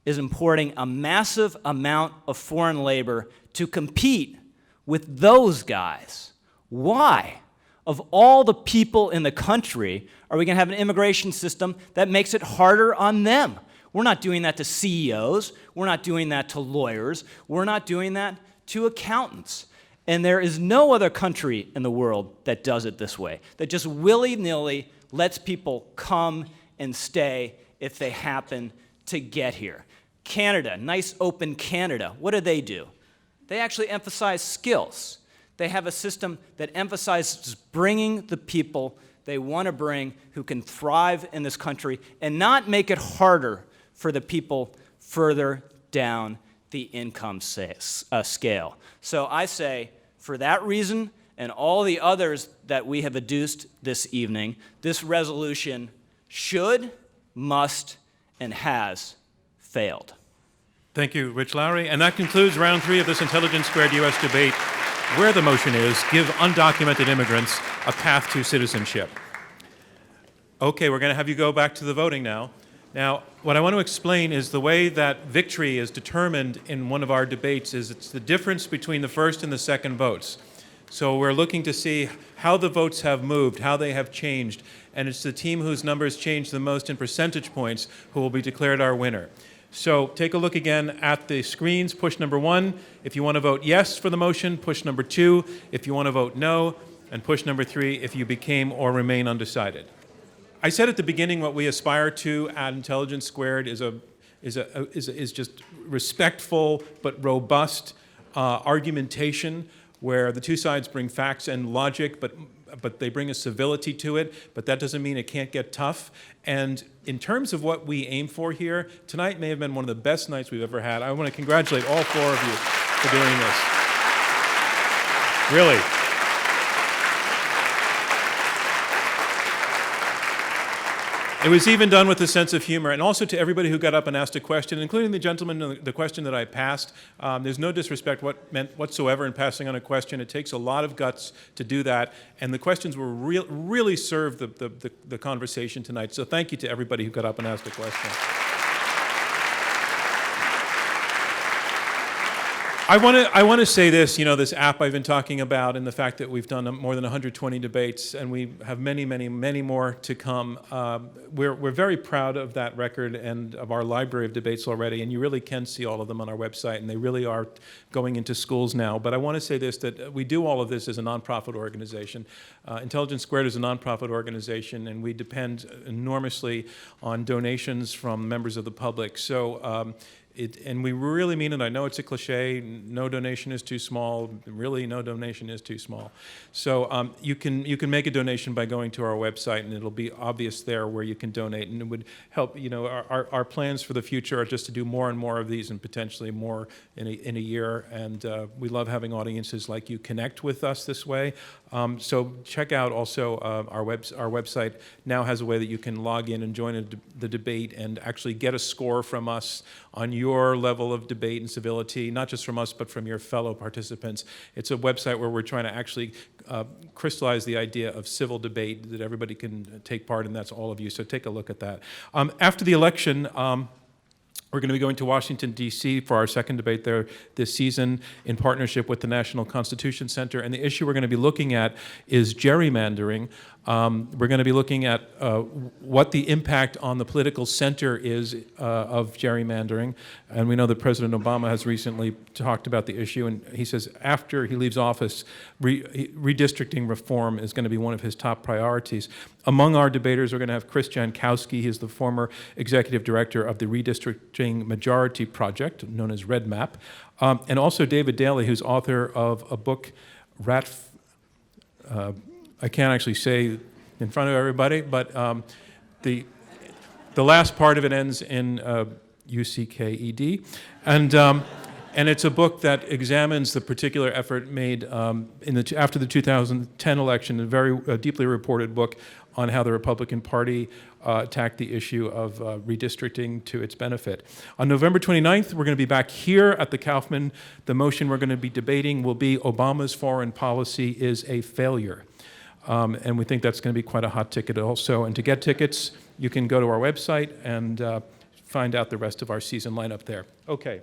Speaker 6: is importing a massive amount of foreign labor to compete with those guys. Why? Of all the people in the country, are we going to have an immigration system that makes it harder on them? We're not doing that to CEOs. We're not doing that to lawyers. We're not doing that to accountants. And there is no other country in the world that does it this way, that just willy-nilly lets people come and stay if they happen to get here. Canada, nice open Canada, what do? They actually emphasize skills. They have a system that emphasizes bringing the people they want to bring who can thrive in this country and not make it harder for the people further down the income scale. So I say, for that reason and all the others that we have adduced this evening, this resolution should, must, and has failed.
Speaker 1: Thank you, Rich Lowry. And that concludes round 3 of this Intelligence Squared U.S. debate, where the motion is, give undocumented immigrants a path to citizenship. Okay, we're going to have you go back to the voting now. Now, what I want to explain is the way that victory is determined in one of our debates is it's the difference between the first and the second votes. So we're looking to see how the votes have moved, how they have changed, and it's the team whose numbers change the most in percentage points who will be declared our winner. So take a look again at the screens. Push number 1 if you want to vote yes for the motion, push number 2 if you want to vote no, and push number 3 if you became or remain undecided. I said at the beginning what we aspire to at Intelligence Squared is just respectful but robust argumentation where the two sides bring facts and logic, but they bring a civility to it, but that doesn't mean it can't get tough. And in terms of what we aim for here, tonight may have been one of the best nights we've ever had. I want to congratulate all 4 of you for doing this. Really. It was even done with a sense of humor, and also to everybody who got up and asked a question, including the gentleman, the question that I passed. There's no disrespect whatsoever in passing on a question. It takes a lot of guts to do that, and the questions were really served the conversation tonight. So thank you to everybody who got up and asked a question. I want to say this, this app I've been talking about and the fact that we've done more than 120 debates and we have many, many, many more to come. We're very proud of that record and of our library of debates already, and you really can see all of them on our website, and they really are going into schools now. But I want to say this, that we do all of this as a nonprofit organization. Intelligence Squared is a nonprofit organization, and we depend enormously on donations from members of the public. So. And we really mean it. I know it's a cliche. No donation is too small. Really, no donation is too small. So you can make a donation by going to our website, and it'll be obvious there where you can donate. And it would help. Our plans for the future are just to do more and more of these, and potentially more in a year. And we love having audiences like you connect with us this way. So check out also our website now has a way that you can log in and join the debate and actually get a score from us on your level of debate and civility, not just from us, but from your fellow participants. It's a website where we're trying to actually crystallize the idea of civil debate that everybody can take part in. That's all of you, so take a look at that. After the election, we're going to be going to Washington, D.C. for our second debate there this season in partnership with the National Constitution Center. And the issue we're going to be looking at is gerrymandering. We're going to be looking at what the impact on the political center is of gerrymandering. And we know that President Obama has recently talked about the issue, and he says after he leaves office, redistricting reform is going to be one of his top priorities. Among our debaters, we're going to have Chris Jankowski. He is the former executive director of the Redistricting Majority Project, known as Red Map, and also David Daley, who's author of a book, I can't actually say in front of everybody, but the last part of it ends in UCKED, and it's a book that examines the particular effort made after the 2010 election, a very deeply reported book on how the Republican Party attacked the issue of redistricting to its benefit. On November 29th, we're going to be back here at the Kaufman. The motion we're going to be debating will be Obama's foreign policy is a failure. And we think that's going to be quite a hot ticket also. And to get tickets, you can go to our website and find out the rest of our season lineup there. Okay.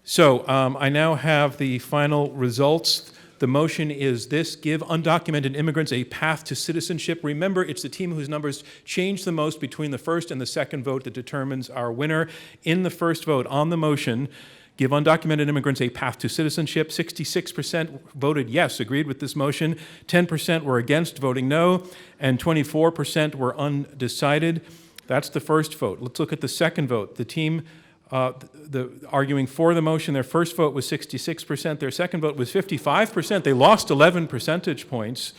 Speaker 1: So I now have the final results. The motion is this: give undocumented immigrants a path to citizenship. Remember, it's the team whose numbers change the most between the first and the second vote that determines our winner. In the first vote on the motion, give undocumented immigrants a path to citizenship, 66% voted yes, agreed with this motion, 10% were against, voting no, and 24% were undecided. That's the first vote. Let's look at the second vote. The team arguing for the motion, their first vote was 66%, their second vote was 55%. They lost 11 percentage points.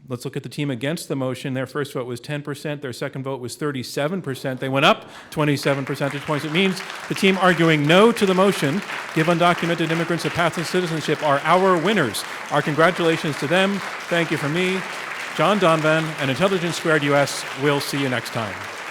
Speaker 1: Let's look at the team against the motion. Their first vote was 10%, their second vote was 37%. They went up 27 percentage points. It means the team arguing no to the motion, give undocumented immigrants a path to citizenship, are our winners. Our congratulations to them. Thank you from me, John Donvan, and Intelligence Squared US. We'll see you next time.